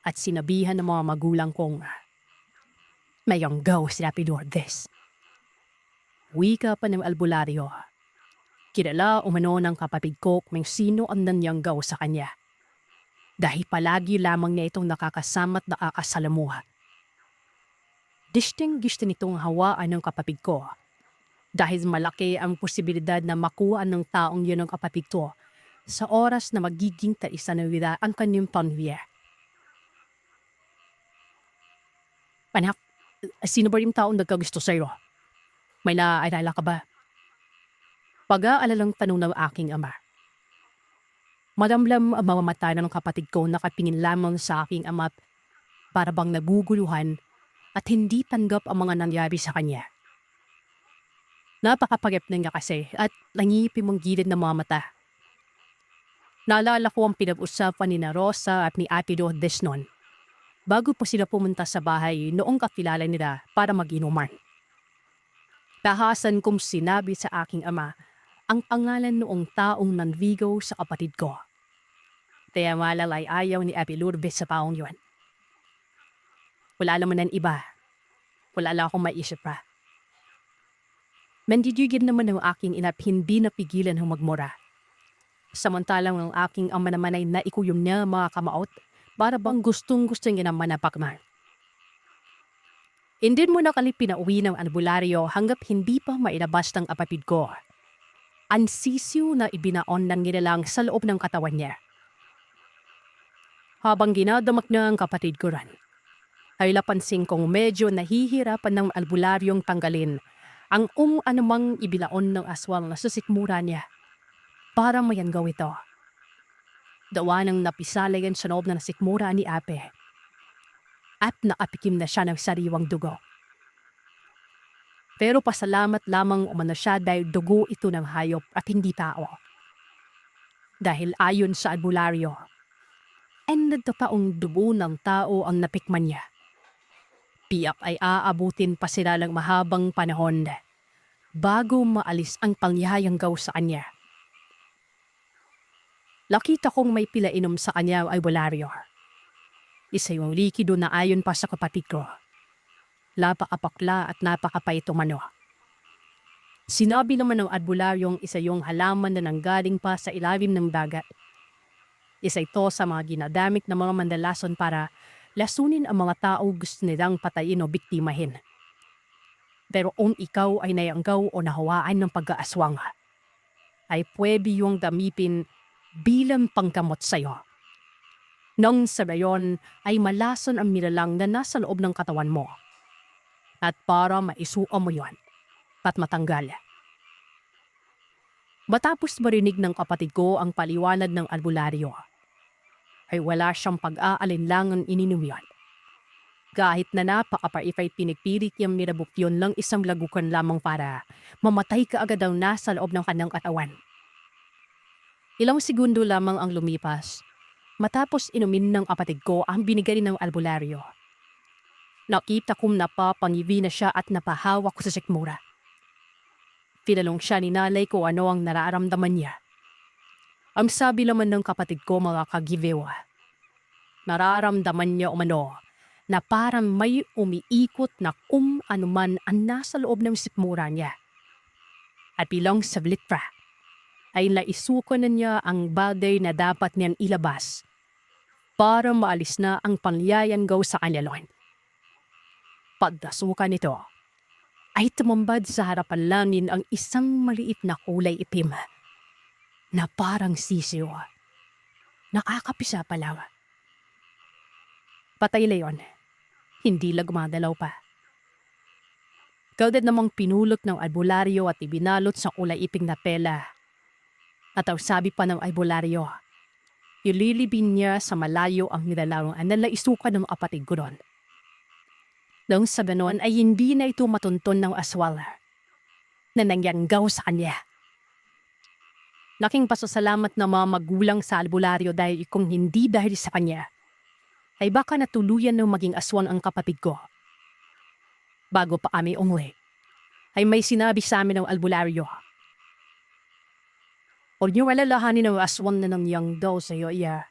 at sinabihan ng mga magulang kong mayong go si Ate Lourdes. Wika pa ng albularyo. Kilala umano ng kapatid ko kung sino ang nanyanggaw sa kanya. Dahil palagi lamang niya itong nakakasama at nakakasalamuha. Distinguished nitong hawaan ng kapatid ko. Dahil malaki ang posibilidad na makuha ng taong yun ng kapatid ko sa oras na magiging taisa ng wira ang kanyang pamilya. Anak, sino ba yung taong nagkagusto sa'yo? May naaalala ka ba? Pag-aalalang tanong ng aking ama. Madamlam ang mga mata ng kapatid ko nakapingin lamang sa aking ama para bang naguguluhan at hindi tanggap ang mga nangyari sa kanya. Napakapagap na niya kasi at nangipim ang gilid ng mga mata. Naalala ko ang pinag-usapan ni Rosa at ni Ate Lourdes noon bago po sila pumunta sa bahay noong kakilala nila para mag-inuman. Tahasan kong sinabi sa aking ama ang pangalan noong taong nanvigo sa kapatid ko. Kaya malalay ayaw ni Ate Lourdes sa taong yun. Wala naman ng iba. Wala lang akong maisip pa. Mandidugid naman ng aking inap hindi napigilan ng magmura. Samantalang ang aking ama naman ay naikuyom niya mga kamaot para bang gustong-gusto niya naman na pakman. Hindi mo na kami pinauwi ng albularyo hanggat hindi pa mailabas ng kapatid ko. Ang sisiw na ibinaon ng nilalang sa loob ng katawan niya. Habang ginadamak niya ang kapatid ko ran, ay napansin kong medyo nahihirapan ng albularyong tanggalin ang anumang ibilaon ng aswang na sa sikmura niya para mayanggaw ito. Dawa ng napisalayan sa loob na sikmura ni Ape at nakapikim na siya ng sariwang dugo. Pero pasalamat lamang umano siya dahil dugo ito ng hayop at hindi tao. Dahil ayon sa albularyo, taong dugo ng tao ang napikman niya. Piyak ay aabutin pa sila ng mahabang panahon bago maalis ang pangyayanggaw sa kanya. Nakita kong may pilainom sa kanya ay albularyo. Isa yung likido na ayon pa sa kapatid ko. Napakapakla at napakapait umano. Sinabi naman ng albularyong isa yung halaman na nanggaling pa sa ilalim ng dagat. Isa ito sa mga ginadamit ng mga mandalason para lasunin ang mga tao gusto nilang patayin o biktimahin. Pero kung ikaw ay nayanggaw o nahawaan ng pag-aaswang, ay pwede yung damipin bilang panggamot sa'yo. Nang sa gayon ay malason ang nilalang na nasa loob ng katawan mo. At para maisuo mo yon at matanggal. Matapos marinig ng kapatid ko ang paliwanag ng albularyo, ay wala siyang pag-aalinlangan ininom yon. Kahit na napakapaipay pinigpilit yung nirabukyon lang isang lagukan lamang para mamatay ka agad ang nasa loob ng kanyang katawan. Ilang segundo lamang ang lumipas matapos inumin ng kapatid ko ang binigay ng albularyo. Nakita kong napapangiwi na siya at napahawak ko sa sikmura. Tinanong siya ni nanay ko ano ang nararamdaman niya. Ang sabi naman ng kapatid ko mga kagivewa, nararamdaman niya umano na parang may umiikot na anuman ang nasa loob ng sikmura niya. At bilang saglit pa, ay naisuko na niya ang bagay na dapat niyang ilabas para maalis na ang pangyayanggaw sa kanyalon. Pagdasukan nito, ay tumambad sa harapan langin ang isang maliit na kulay itim na parang sisiw. Nakakapisa pala. Patay na yun. Hindi lang gumagalaw pa. Kaudad namang pinulot ng albularyo at ibinalot sa kulay iping na tela. At ang sabi pa ng albularyo, ililibin niya sa malayo ang nilalarong na isukan ng kapatid ko doon. Nang sa ganon ay hindi na ito matunton ng aswal na nangyanggaw sa kanya. Laking pasasalamat na mga magulang sa albularyo dahil kung hindi dahil sa kanya, ay baka natuluyan ng maging aswang ang kapatid ko. Bago pa kami umuwi, ay may sinabi sa amin ng albularyo. Huwag niyo alalahanin ng aswang na nangyanggaw sa iyo, iya.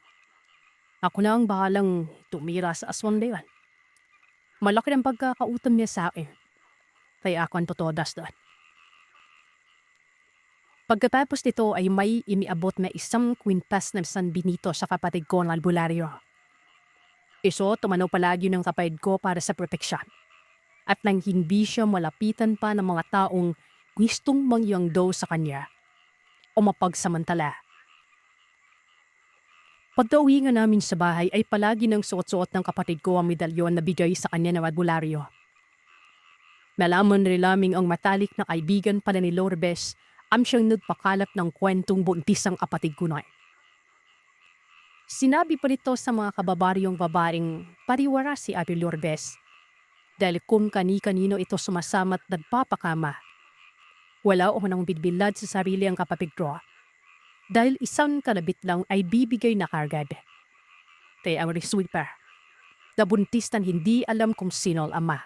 Ako na ang bahalang tumira sa aswang na yan. Malaki ang pagkakautom niya sa akin. Kaya ako ang totodas doon. Pagkatapos nito ay may imiabot na isang kwintas na San Benito sa kapatid ko ng albularyo. Iso tumanaw palagi ng kapatid ko para sa proteksyon. At nang hindi siya malapitan pa ng mga taong gustong mangyangdaw sa kanya o mapagsamantala. Pagka-uwi nga namin sa bahay ay palagi nang suot-suot ng kapatid ko ang medalyon na bigay sa kanya ng albularyo. Nalaman rin namin ang matalik na kaibigan pala ni Lorbes ang siyang nagpakalap ng kwentong buntis ang kapatid ko na. Sinabi pa nito sa mga kababaryong babaring pariwara si Ate Lorbes dahil kung kani-kanino ito sumasama at nagpapakama. Wala o manang bidbilad sa sarili ang kapatid ko dahil isang kalabit lang ay bibigay na kargad. Kaya ang sweeper, nabuntis na hindi alam kung sino ang ama.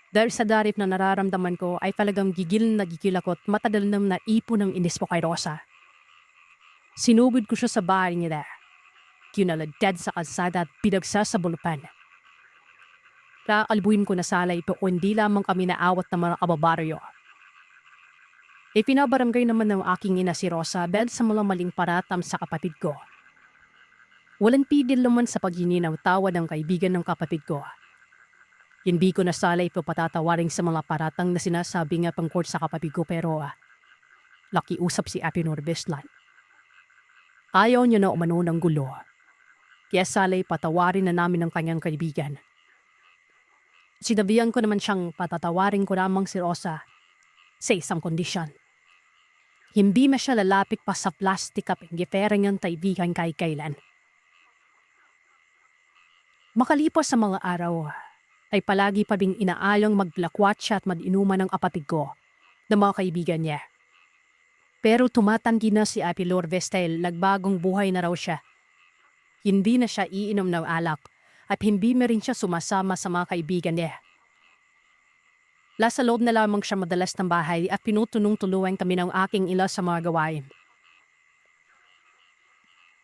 Dahil sa darip na nararamdaman ko ay talagang gigil na gigil ako at matagal nang naipon ng inis po kay Rosa. Sinubid ko siya sa bahay niya. Kinaladad sa kalsada at pinagsa sa bulupan. Kakalbuin ko na sala ito kung hindi lamang kami naawat ng mga kababaryo. Ipinabarangay naman ng aking ina si Rosa dahil sa mga maling paratam sa kapatid ko. Walang pidil naman sa paghihinaw tawa ng kaibigan ng kapatid ko. Hindi ko na sala ito patatawaring sa mga paratang na sinasabi nga pangkot sa kapatid ko pero lakiusap si Ate Norbeslan. Ayaw niya na umano ng gulo. Kaya salay patawarin na namin ng kanyang kaibigan. Sinabihan ko naman siyang patatawarin ko lamang si Rosa sa isang kondisyon. Hindi na siya lalapit pa sa plastic at ingifering ang kaibigan kay kailan. Makalipas sa mga araw, ay palagi pa bing inaayang maglakwat siya at mag-inuman ng kapatid ko ng mga kaibigan niya. Pero tumatanggi na si Ate Lourdes dahil nagbagong buhay na raw siya. Hindi na siya iinom ng alak at hindi na rin siya sumasama sa mga kaibigan niya. Nasa loob na lamang siya madalas ng bahay at pinutunong-tuluan kami ng aking ila sa mga gawain.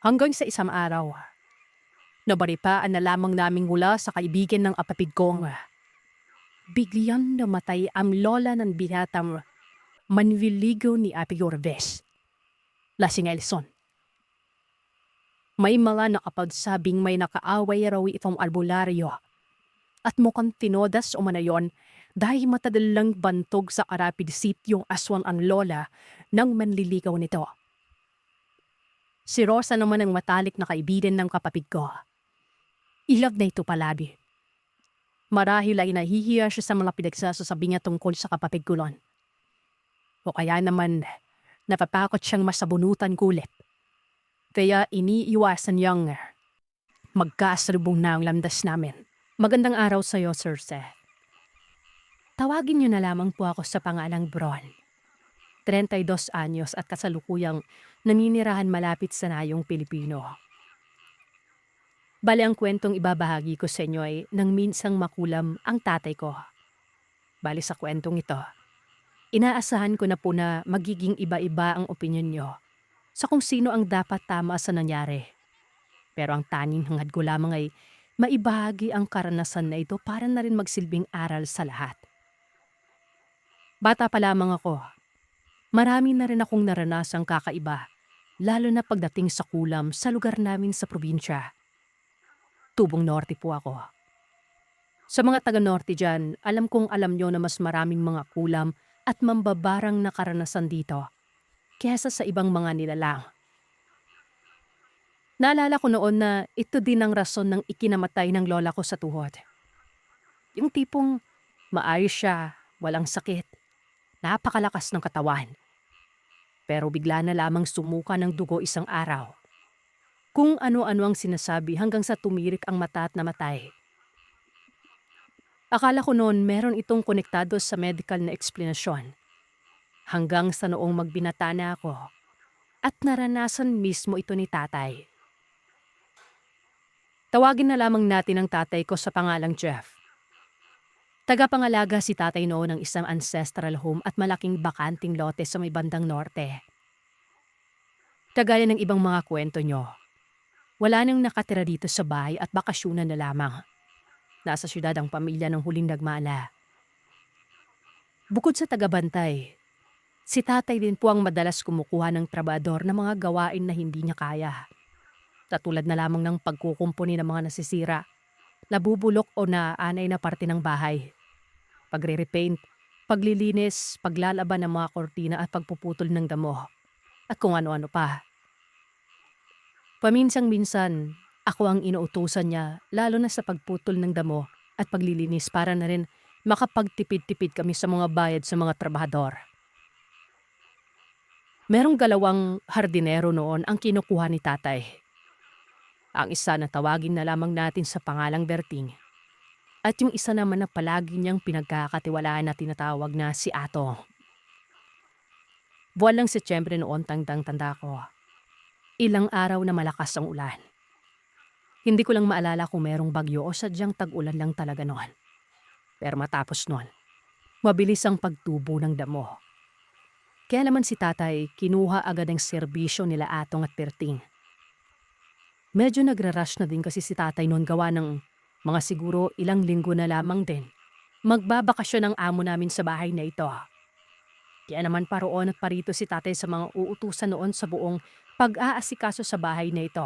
Hanggang sa isang araw, nabaripaan na lamang naming mula sa kaibigan ng kapatid kong biglang namatay ang lola ng binatang manliligaw ni Ate Lourdes. Lasing Elson. May mga nakapagsabing may nakaaway raw itong albularyo at mukhang tinodas o manayon dahil matagal lang bantog sa Arapid City yung aswang ang lola ng manliligaw nito. Si Rosa naman ang matalik na kaibigan ng kapatid ko. Ilag na ito palabi. Marahil ay nahihiya siya sa mga pinagsasasabi niya tungkol sa kapatid ko nun. O kaya naman napatakot siyang masabunutan kulit. Kaya iniiwasan niyang magkasalubong na ang landas namin. Magandang araw sa iyo, Sir Seth. Tawagin niyo na lamang po ako sa pangalang Bron. 32 anyos at kasalukuyang naninirahan malapit sa Nayong Pilipino. Bale ang kwentong ibabahagi ko sa inyo ay nang minsang makulam ang tatay ko. Bale sa kwentong ito, inaasahan ko na po na magiging iba-iba ang opinyon niyo sa kung sino ang dapat tama sa nangyari. Pero ang tanging hangad ko lamang ay maibahagi ang karanasan na ito para na rin magsilbing aral sa lahat. Bata pa lamang ako. Marami na rin akong naranasang kakaiba, lalo na pagdating sa kulam sa lugar namin sa probinsya. Tubong Norte po ako. Sa mga taga-Norte dyan, alam kong alam nyo na mas maraming mga kulam at mambabarang na karanasan dito kaysa sa ibang mga nilalang. Naalala ko noon na ito din ang rason ng ikinamatay ng lola ko sa tuhod. Yung tipong Maayos siya, walang sakit, napakalakas ng katawan. Pero bigla na lamang sumuka ng dugo isang araw. Kung ano-ano ang sinasabi hanggang sa tumirik ang mata at namatay. Akala ko noon meron itong konektado sa medical na eksplanasyon. Hanggang sa noong magbinata na ako at naranasan mismo ito ni tatay. Tawagin na lamang natin ang tatay ko sa pangalang Jeff. Tagapangalaga si tatay noon ng isang ancestral home at malaking bakanting lote sa may bandang norte. Kagaya ng ibang mga kwento nyo, wala nang nakatira dito sa bahay at bakasyunan na lamang. Nasa syudad ang pamilya ng huling nagmala. Bukod sa tagabantay, si tatay din po ang madalas kumukuha ng trabador na mga gawain na hindi niya kaya. Katulad na lamang ng pagkukumpuni ng mga nasisira, nabubulok o naanay na parte ng bahay. Pagre-repaint, paglilinis, paglalaban ng mga kortina at pagpuputol ng damo. At kung ano-ano pa. Paminsang-minsan, ako ang inuutusan niya lalo na sa pagputol ng damo at paglilinis para na rin makapagtipid-tipid kami sa mga bayad sa mga trabahador. Merong galawang hardinero noon ang kinukuha ni tatay. Ang isa na tawagin na lamang natin sa pangalang Berting. At yung isa naman na palagi niyang pinagkakatiwalaan na tinatawag na si Ato. Buwan lang Setyembre noon tandang-tanda ko. Ilang araw na malakas ang ulan. Hindi ko lang maalala kung merong bagyo o sadyang tag-ulan lang talaga noon. Pero matapos noon, mabilis ang pagtubo ng damo. Kaya naman si tatay kinuha agad ang serbisyo nila Atong at Berting. Medyo nagra-rush na din kasi si tatay noon gawa ng mga siguro ilang linggo na lamang din. Magbabakasyon ang amo namin sa bahay na ito. Kaya naman paroon at parito si tatay sa mga uutusan noon sa buong pag-aasikaso sa bahay na ito.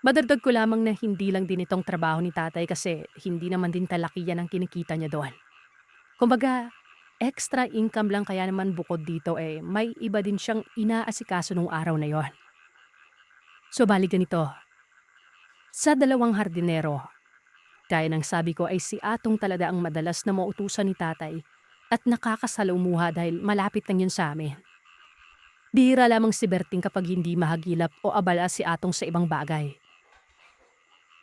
Madagdag ko lamang na hindi lang din itong trabaho ni tatay kasi hindi naman din talakiyan ang kinikita niya doon. Kumbaga, extra income lang kaya naman bukod dito may iba din siyang inaasikaso nung araw na yon. So bali ganito, sa dalawang hardinero, kaya ng sabi ko ay si Atong talaga ang madalas na mautusan ni tatay at nakakasalumuha dahil malapit lang yun sa amin. Bihira lamang si Berting kapag hindi mahagilap o abala si Atong sa ibang bagay.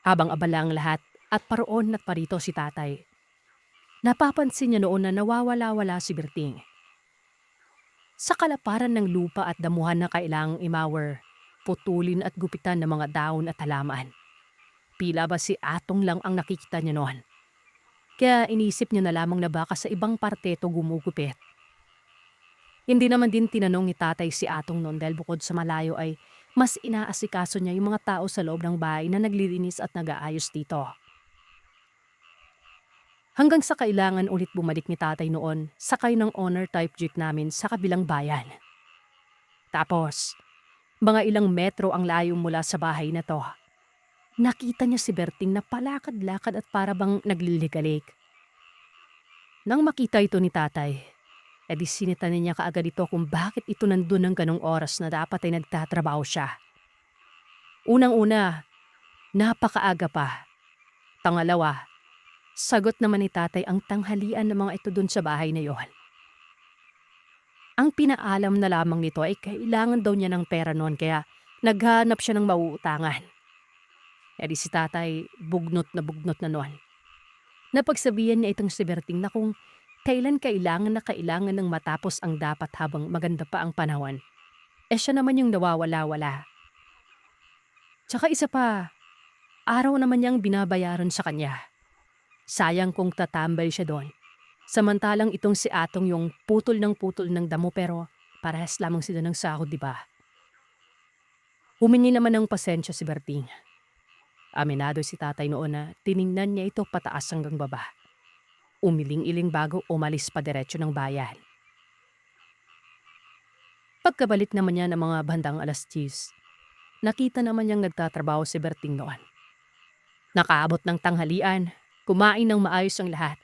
Habang abala ang lahat at paroon at parito si tatay, napapansin niya noon na nawawala-wala si Berting. Sa kalaparan ng lupa at damuhan na kailangang imawer, putulin at gupitan ng mga daon at halaman. Pila ba si Atong lang ang nakikita niya noon? Kaya inisip niya na lamang na baka sa ibang parte ito gumugupit. Hindi naman din tinanong ni tatay si Atong noon dahil bukod sa malayo ay mas inaasikaso niya yung mga tao sa loob ng bahay na naglilinis at nag-aayos dito. Hanggang sa kailangan ulit bumalik ni tatay noon, sakay ng owner type jeep namin sa kabilang bayan. Tapos, mga ilang metro ang layo mula sa bahay na to. Nakita niya si Berting na palakad-lakad at parabang nagliligalik. Nang makita ito ni tatay, edi sinitan niya kaagad ito kung bakit ito nandun ng ganong oras na dapat ay nagtatrabaho siya. Unang-una, napakaaga pa. Pangalawa, sagot naman ni tatay ang tanghalian ng mga ito dun sa bahay na yon. Ang pinaalam na lamang nito ay kailangan daw niya ng pera noon kaya naghanap siya ng mauutangan. Edi si tatay bugnot na noon. Napagsabihan niya itong si Berting na kung kailan kailangan ng matapos ang dapat habang maganda pa ang panahon. Siya naman yung nawawala-wala. Tsaka isa pa, araw naman niyang binabayaran sa kanya. Sayang kung tatambay siya doon. Samantalang itong si Atong yung putol ng damo pero parehas lamang sila ng sahod, di ba? Humingi naman ng pasensya si Berting. Aminado si tatay noon na tiningnan niya ito pataas hanggang baba. Umiling-iling bago umalis pa diretso ng bayan. Pagkabalik naman niya ng mga bandang 10:00, nakita naman niyang nagtatrabaho si Berting noon. Nakaabot ng tanghalian, kumain ng maayos ang lahat.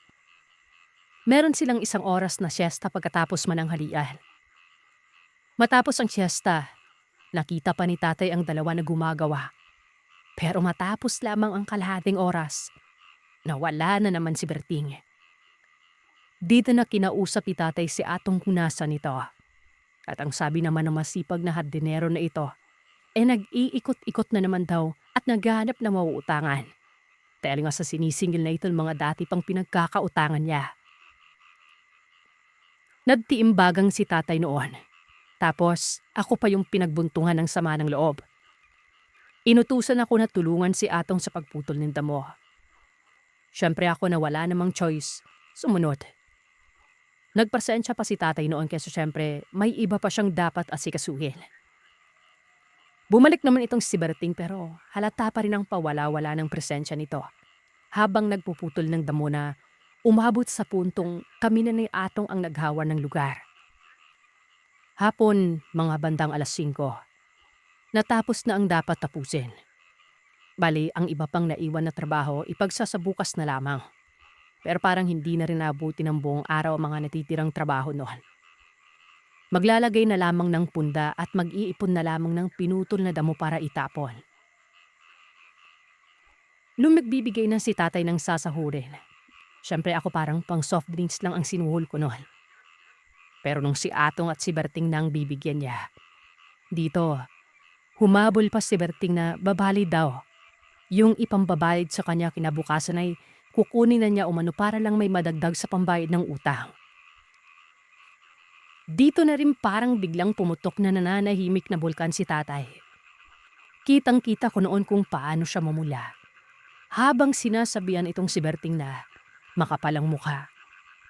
Meron silang 1 oras na siesta pagkatapos mananghalian. Matapos ang siesta, nakita pa ni tatay ang dalawa na gumagawa. Pero matapos lamang ang kalahating oras, Nawala na naman si Berting. Dito na kinausap ni tatay si atong hunasa nito. At ang sabi naman ng masipag na hardinero na ito, nag-iikot-ikot na naman daw at naghahanap na mauutangan. Dahil nga sa sinisingil na ito ng mga dati pang pinagkakautangan niya. Nagtiimbagang si tatay noon. Tapos ako pa yung pinagbuntungan ng sama ng loob. Inutusan ako na tulungan si atong sa pagputol ng damo. Siyempre ako na wala namang choice, sumunod. Nagpasensya pa si tatay noon kasi siyempre may iba pa siyang dapat asikasuhin. Bumalik naman itong si Berting pero halata pa rin ang pawala-wala ng presensya nito. Habang nagpuputol ng damo na umabot sa puntong kami na ni atong ang naghawa ng lugar. Hapon, mga bandang 5:00. Natapos na ang dapat tapusin. Bali, ang iba pang naiwan na trabaho ipagsasabukas na lamang. Pero parang hindi na rin nabuti ng buong araw ang mga natitirang trabaho noon. Maglalagay na lamang ng punda at mag-iipon na lamang ng pinutol na damo para itapon. Nung nagbibigay na si tatay ng sasahurin, syempre ako parang pang soft drinks lang ang sinuhol ko noon. Pero nung si Atong at si Berting nang bibigyan niya, dito, humabol pa si Berting na babali daw. Yung ipambabayad sa kanya kinabukasan ay kukunin na niya umano para lang may madagdag sa pambayad ng utang. Dito na rin parang biglang pumutok na nananahimik na bulkan si tatay. Kitang-kita ko noon kung paano siya mamula. Habang sinasabihan itong si Berting na makapalang mukha.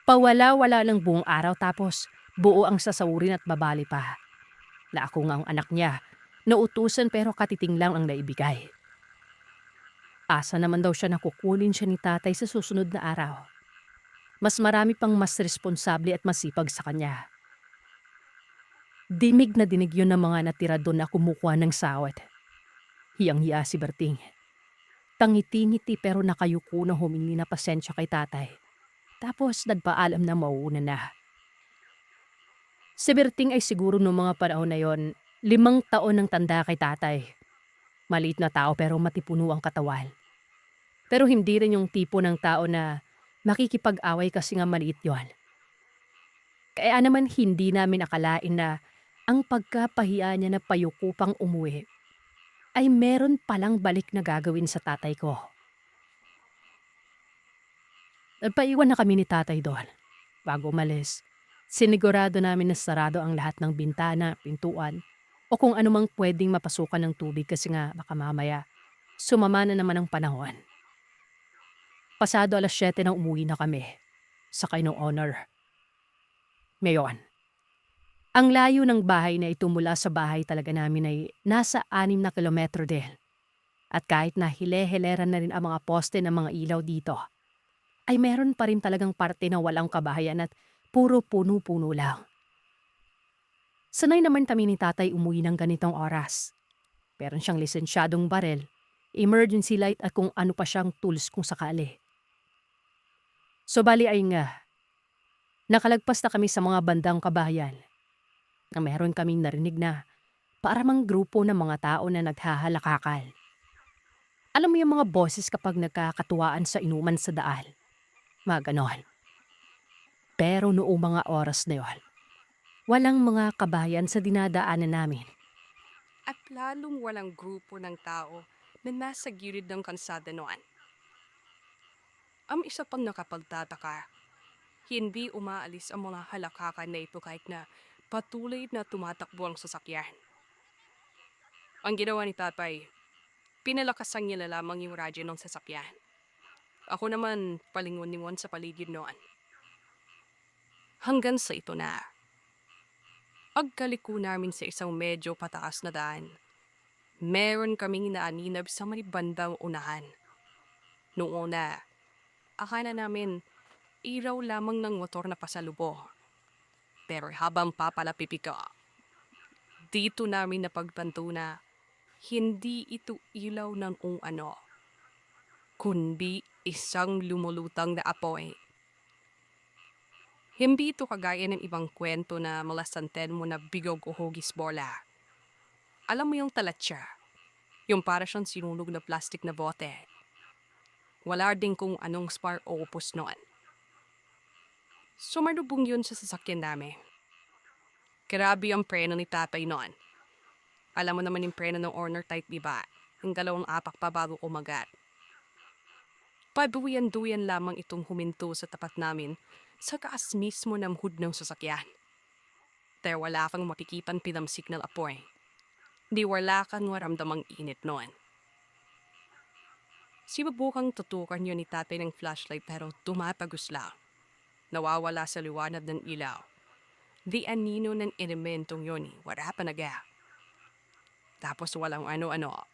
Pawala-wala lang buong araw tapos buo ang sasawurin at babali pa. Na ako nga ang anak niya, nautusan pero katiting lang ang naibigay. Asa naman daw siya na kukunin siya ni tatay sa susunod na araw. Mas marami pang mas responsable at masipag sa kanya. Dinig na dinig yun ng mga natira doon na kumukuha ng sawat. Hiyang-hiya si Berting. Tangiti-ngiti pero nakayuko na humingi na pasensya kay tatay. Tapos nagpaalam na mauuna na. Si Berting ay siguro noong mga panahon na yon, 5 taon ng tanda kay tatay. Maliit na tao pero matipuno ang katawan. Pero hindi rin yung tipo ng tao na makikipag-away kasi nga maliit yon. Kaya naman hindi namin akalain na ang pagkapahiya niya na payuko pang umuwi ay meron palang balik na gagawin sa tatay ko. Nagpaiwan na kami ni tatay doon. Bago umalis, sinigurado namin na sarado ang lahat ng bintana, pintuan, o kung anumang pwedeng mapasukan ng tubig kasi nga baka mamaya sumama na naman ang panahon. Pasado 7:00 nang umuwi na kami, sakay ng honor. Ngayon, ang layo ng bahay na ito mula sa bahay talaga namin ay nasa 6 na kilometro din. At kahit na hile-hileran na rin ang mga poste ng mga ilaw dito, ay meron pa rin talagang parte na walang kabahayan at puro puno-puno lang. Sanay naman kami ni tatay umuwi ng ganitong oras. Meron siyang lisensyadong barel, emergency light at kung ano pa siyang tools kung sakali. So bali ay nga, nakalagpas na kami sa mga bandang kabahayan na meron kaming narinig na paramang grupo ng mga tao na naghahalakakal. Alam mo yung mga boses kapag nagkakatuwaan sa inuman sa daan. Mga ganon. Pero noong mga oras na yon, walang mga kabayan sa dinadaanan namin. At lalong walang grupo ng tao na nasa gilid ng kalsada noon. Ang isa pang nakapagtataka, hindi umaalis ang mga halakakan na ito kahit na patuloy na tumatakbo ang sasakyan. Ang ginawa ni tatay, pinalakasan niya na lamang yung radyo ng sasakyan. Ako naman palingon-lingon sa paligid noon. Hanggang sa ito na. Agkaliko namin sa isang medyo pataas na daan. Meron kaming naaninab sa may bandang unahan. Noong una, akala namin ilaw lamang ng motor na pasalubong. Pero habang papalapit ka, dito namin napagtanto na hindi ito ilaw ng kung ano, kundi isang lumulutang na apoy. Hindi ito kagaya ng ibang kwento na malasanten mo na bigog o hugis bola. Alam mo yung talatsa, yung para siyang sinunog na plastic na bote. Wala din kung anong spar o opus noon. Sumalubong yun sa sasakyan namin. Grabe ang preno ni tatay noon. Alam mo naman yung preno ng owner type, di ba? Yung dalawang apak pa bago kumagat. Paduyan-duyan lamang itong huminto sa tapat namin sa kaas mismo ng hood ng sasakyan. Pero wala kang makikipan pinamsik ng apoy. Di wala kang maramdamang init noon. Sibubukang tutukan yun ni tatay ng flashlight pero tumapagos lang. Nawawala sa liwanag ng ilaw. Di anino ng elementong yun, wala pa naga. Tapos walang ano-ano.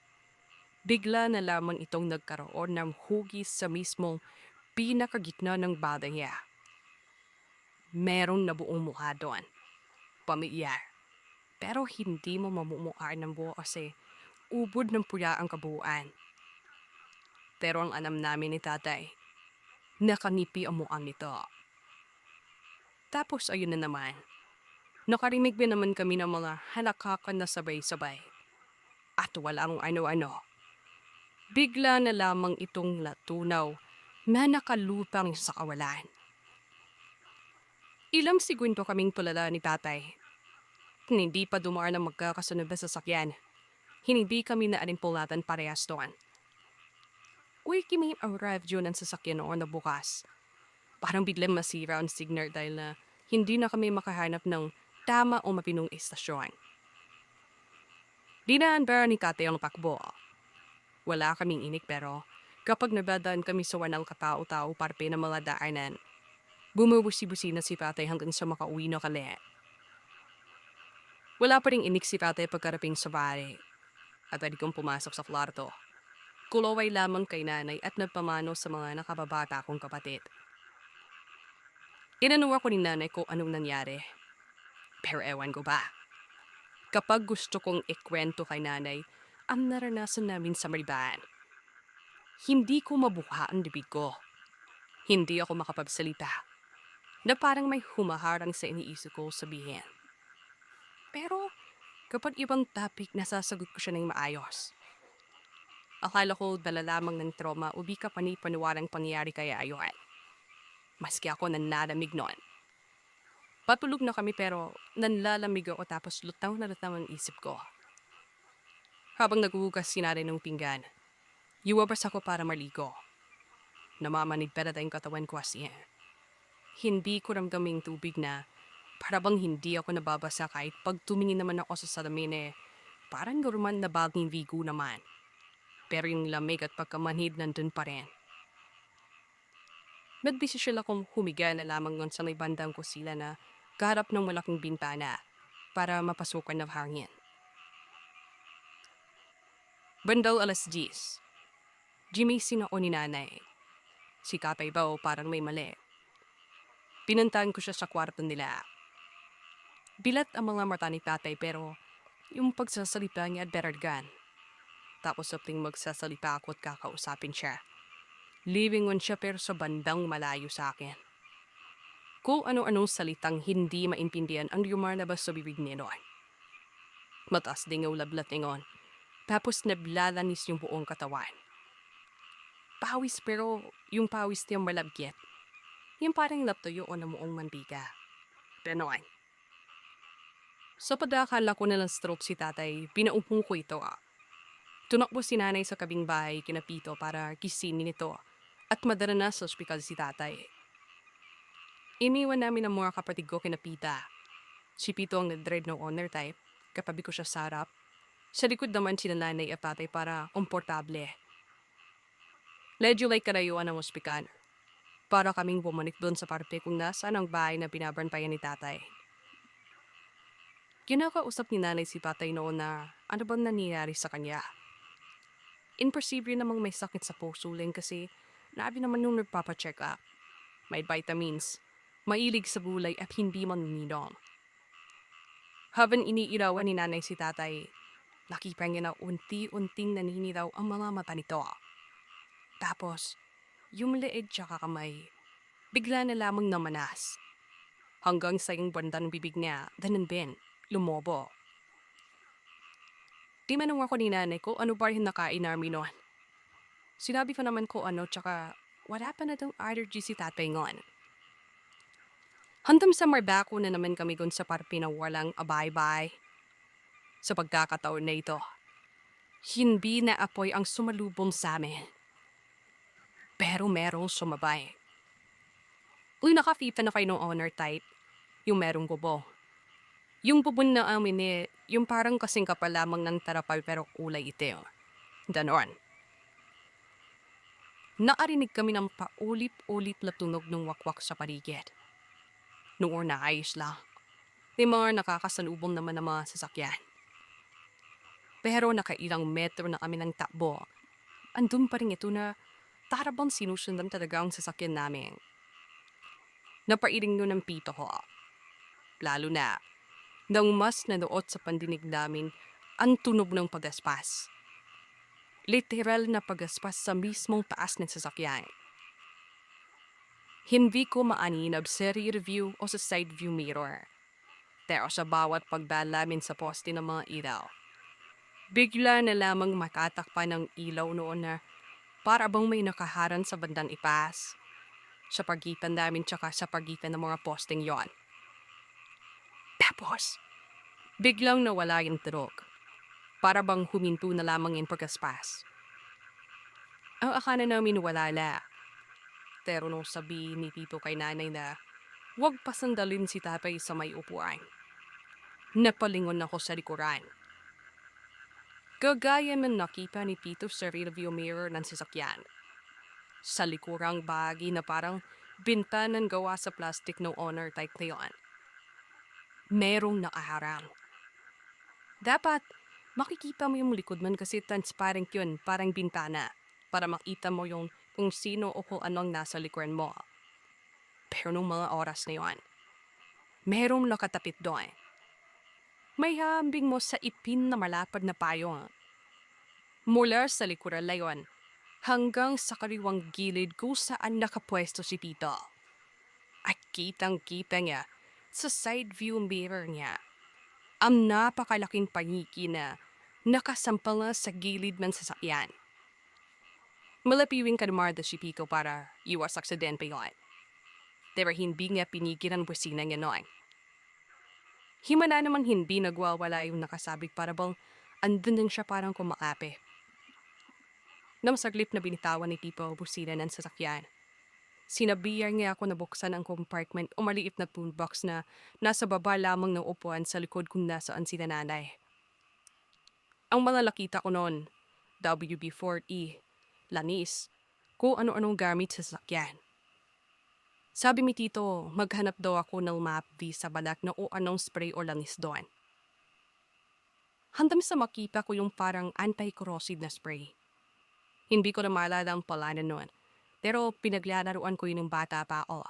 Bigla na lamang itong nagkaroon ng hugis sa mismong pinakagitna ng badaya. Merong nabuong mukha doon. Pamilyar. Pero hindi mo mamumukha ng buo kasi ubod ng puya ang kabuuan. Pero ang alam namin ni tatay, nakanipi ang mukhang nito. Tapos ayun na naman. Nakarinig din naman kami ng mga halakakan na sabay-sabay. At walang ano-ano. Bigla na lamang itong latunaw na nakalupang sa kawalan. Ilang segundo kaming tulala ni tatay. Hindi pa dumaan ang magkakasunod na sasakyan. Hindi kami naalimpulatan parehas doon. Uy, kami arrived yun ang sasakyan noon na bukas. Parang biglang masira ang signal dahil na hindi na kami makahanap ng tama o mapinong istasyon. Dinaan ba ni tatay ang pakbo? Wala kaming inik pero kapag nabadaan kami sa wanang katao-tao parpe ng mga daanan, bumubusi-busi na si tatay hanggang sa makauwi na kali. Wala pa rin inik si tatay pagkaraping sa bahay at pwede kong pumasok sa kwarto. Kulaway lamang kay nanay at nagpamano sa mga nakababata kong kapatid. Tinanong ako ni nanay kung anong nangyari. Pero ewan ko ba. Kapag gusto kong ikwento kay nanay, ang naranasan namin sa Maribaan. Hindi ko mabuha ang bibig ko. Hindi ako makapagsalita. Na parang may humaharang sa iniisip ko sabihin. Pero kapag ibang topic, nasasagot ko siya ng maayos. Akala ko dala lamang ng trauma o ka panipaniwarang pangyayari kaya ayon. Maski ako nanlalamig noon. Patulog na kami pero nanlalamig ako tapos lutaw na lutaw ang isip ko. Habang naguhugas si nanay ng pinggan, iwabas ako para maligo. Namamanid pa na tayong katawan ko as yan. Hindi ko ramdaming tubig na parabang hindi ako nababasa kahit pag tumingin naman ako sa salamin parang garuman na baging vigo naman. Pero yung lamig at pagkamanhid nandun pa rin. Nagdesisyon akong humiga na lamang ngon sa may bandang kusina na kaharap ng malaking bintana para mapasukan ng hangin. Bandang 10:00. Gimising ako ni nanay. Si Kapay Bao parang may mali. Pinuntahan ko siya sa kwarto nila. Bilat ang mga mata ni tatay pero yung pagsasalita niya at berargan. Tapos sa ting magsasalita ako at kakausapin siya. Livingon siya pero sa bandang malayo sa akin. Kung ano-anong salitang hindi maintindihan ang lumalabas sa bibig niya noon. Mataas din ang lablat ningon. Tapos nablalanis yung buong katawan. Pawis pero yung pawis niyang malabgyet. Yung parang naptuyo o namuong mantika. Pero noon. Sa padakala ko na ng stroke si tatay, pinaupo ko ito. Tunakbo si nanay sa kabing bahay kina Pito para kisinin nito at madala na sa ospital si tatay. Iniwan namin ang mga kapatid ko kina Pita. Si Pito ang nag-dread ng owner type, katabi ko siya sa harap. Sa likod naman si nanay at tatay para komportable. Medyo like karayuan ng ospital. Para kaming bumalik doon sa parte kung nasaan ang bahay na binabantayan ni tatay. Kinakausap ni nanay si tatay noon na ano bang nangyayari sa kanya. Imposible namang may sakit sa puso lang kasi nabi naman nung nagpapacheck up. May vitamins, mailig sa gulay at hindi manininom. Habang iniirawan ni nanay si tatay, nakita niya na unti-unting naniniraw ang mga mata nito. Tapos, yung leeg tsaka kamay, bigla na lamang namanas. Hanggang sa yung banda ng bibig niya, dananbin, lumobo. Di manong ako ni nanay ko ano ba rin nakain namin noon. Sinabi ko naman ko ano, tsaka wala pa na daw allergy si tatay ngon. Handam sa Marbako na naman kami gun sa parpi na walang abay-bay. Sa pagkakataon na ito, hindi na apoy ang sumalubong sa amin. Pero merong sumabay. Uy, naka-FIFA na kayo ng honor type. Yung merong gubo. Yung bubon na amin yung parang kasing kapal lamang ng tarapal pero kulay itim. Ganon. Naarinig kami ng paulit-ulit na tunog ng wakwak sa paligid. Noon na ayos lang. May mga nakakasalubong naman ng mga sasakyan. Pero nakailang metro na kami ng takbo. Andun pa rin ito na tarabang sinusundan talaga ang sasakyan namin. Napailing nun ng pito ko. Lalo na, nang mas nanuot sa pandinig namin ang tunog ng pagaspas. Literal na pagaspas sa mismong taas ng sasakyan. Hindi ko maaninab sa rear view o sa side view mirror. Pero sa bawat pagbal namin sa poste ng mga ilaw, bigla na lamang makatakpan ng ilaw noon na para bang may nakaharan sa bandang ipas. Sa pagitan namin tsaka sa pagitan ng mga posting yon. Tapos, biglang nawala yung tunog. Para bang huminto na lamang yung pagkaspas. Ang akala namin wala la. Pero nung sabi ni Tito kay nanay na huwag pasandalin si tatay sa may upuan. Napalingon ako sa likuran. Kagaya man nakita ni Tito sa rearview mirror ng sasakyan. Sa likurang bahagi na parang bintanan gawa sa plastic ng honor type na yun. Merong nakaharang. Dapat makikita mo yung likod man kasi transparent yun, parang bintana. Para makita mo yung kung sino o kung anong nasa likuran mo. Pero nung mga oras na yun, merong nakatapit doon. May hambing mo sa ipin na malapad na payong. Mula sa likuran na yun, hanggang sa kariwang gilid kung saan nakapwesto si Tito. At kitang-kita niya sa side view mirror niya ang napakalaking paniki na nakasampal na sa gilid ng sasakyan. Malapiwing kalmarda si Pico para iwas aksidente yun. Pero hindi nga pinigil ang busina niya noon. Himala naman hindi nagwawala yung nakasabik para bang andun din siya parang kumakape. Nang saglit na binitawan ni Tipo ang busina ng sasakyan. Sinabihan niya ako na buksan ang compartment o maliit na toolbox na nasa baba lamang ng upuan sa likod kung nasaan si nanay. Ang mga nakita ko noon, WB-40, lanis, kung ano-anong gamit sa sasakyan. Sabi ni Tito, maghanap daw ako ng mapdi sa balak na o anong spray o lanis doon. Handam sa makita ko yung parang anti-corrosive na spray. Hindi ko na maalala ang palanan noon, pero pinaglalaruan ko yun ng bata pa ako.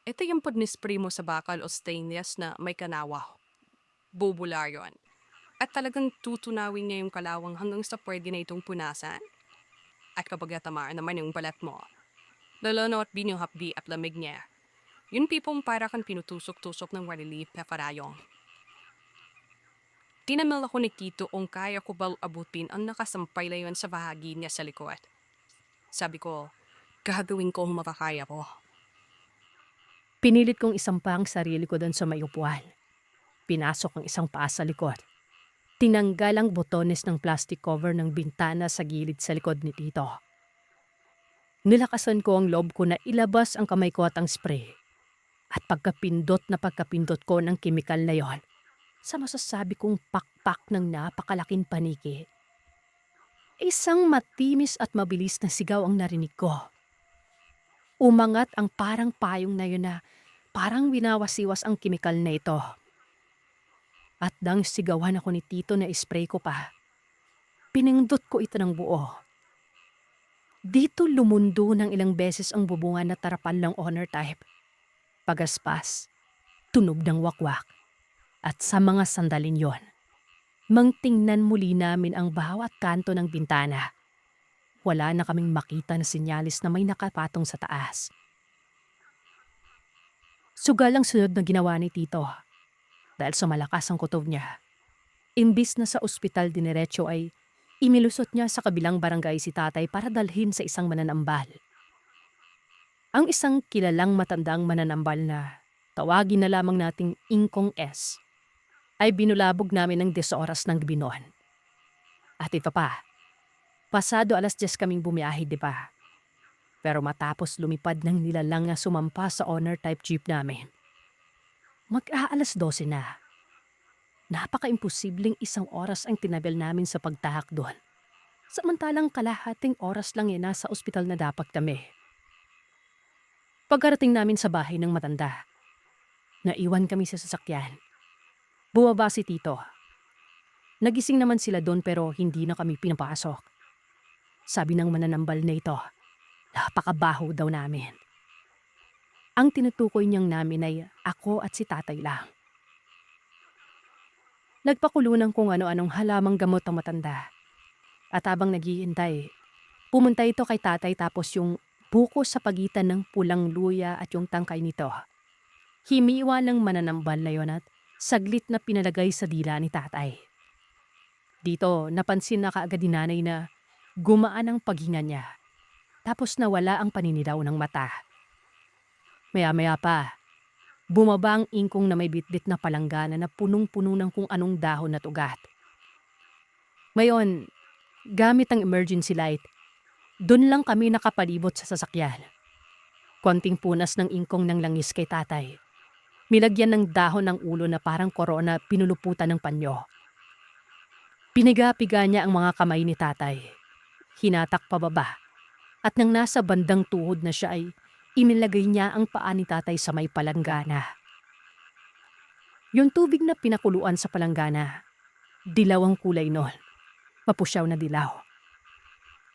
Ito yung pag-spray mo sa bakal o stainless na may kanawa. Bubula yun. At talagang tutunawin niya yung kalawang hanggang sa pwede na itong punasan. At kapag natamaan naman yung balat mo, lalo at binuhapdi at lamig niya. Yun pipong para kang pinutusok-tusok ng maliliit na karayong. Tinamil ako ni Tito kung kaya ko ba abutin ang nakasampay na yun sa bahagi niya sa likod. Sabi ko, gagawin ko ang makakaya ko. Pinilit kong isampa ang sarili ko doon sa may upuan. Pinasok ang isang paa sa likod. Tinanggal ang botones ng plastic cover ng bintana sa gilid sa likod ni Tito. Nilakasan ko ang loob ko na ilabas ang kamay ko at ang spray. At pagkapindot ko ng kemikal na yon, sa masasabi kong pakpak ng napakalaking paniki, isang matimis at mabilis na sigaw ang narinig ko. Umangat ang parang payong na yun na parang winawasiwas ang kemikal na ito. At nang sigawan ako ni Tito na spray ko pa, pinindot ko ito ng buo. Dito lumundo ng ilang beses ang bubungan na tarapan ng honor type. Pagaspas, tunog ng wakwak, at sa mga sandalin yon, mangtingnan muli namin ang bawat kanto ng bintana. Wala na kaming makita na sinyalis na may nakapatong sa taas. Sugal ang sunod na ginawa ni Tito dahil sa malakas ang kutob niya. Imbis na sa ospital diniretso ay Imilusot niya sa kabilang barangay si tatay para dalhin sa isang mananambal. Ang isang kilalang matandang mananambal na tawagin na lamang nating Ingkong S ay binulabog namin ng 10 oras ng gabi noon. At ito pa, pasado 10:00 kaming bumiyahe, di ba? Pero matapos lumipad ng nilalang na sumampa sa honor type jeep namin, mag-aalas 12 na. Napaka-imposibleng 1 oras ang tinabel namin sa pagtahak doon. Samantalang kalahating oras lang nasa ospital na dapat kami. Pagkarating namin sa bahay ng matanda, naiwan kami sa sasakyan. Bumaba si Tito. Nagising naman sila doon pero hindi na kami pinapasok. Sabi ng mananambal na ito, napakabaho daw namin. Ang tinutukoy niyang namin ay ako at si tatay lang. Nagpakulo ng kung ano-anong halamang gamot ang matanda. At habang naghihintay, pumunta ito kay tatay tapos yung buko sa pagitan ng pulang luya at yung tangkay nito. Himiwa ng mananambal na yon at saglit na pinalagay sa dila ni tatay. Dito, napansin na kaagad ni nanay na gumaan ang paghinga niya. Tapos nawala ang paninilaw ng mata. Maya-maya pa, bumaba ang ingkong na may bitbit na palanggana na punong-puno ng kung anong dahon at ugat. Ngayon, gamit ang emergency light, doon lang kami nakapalibot sa sasakyan. Konting punas ng ingkong ng langis kay tatay. Milagyan ng dahon ng ulo na parang korona pinuluputan ng panyo. Piniga-piga niya ang mga kamay ni tatay. Hinatak pababa. At nang nasa bandang tuhod na siya ay inilagay niya ang paa ni tatay sa may palanggana. Yung tubig na pinakuluan sa palanggana, dilaw ang kulay noon. Mapusyaw na dilaw.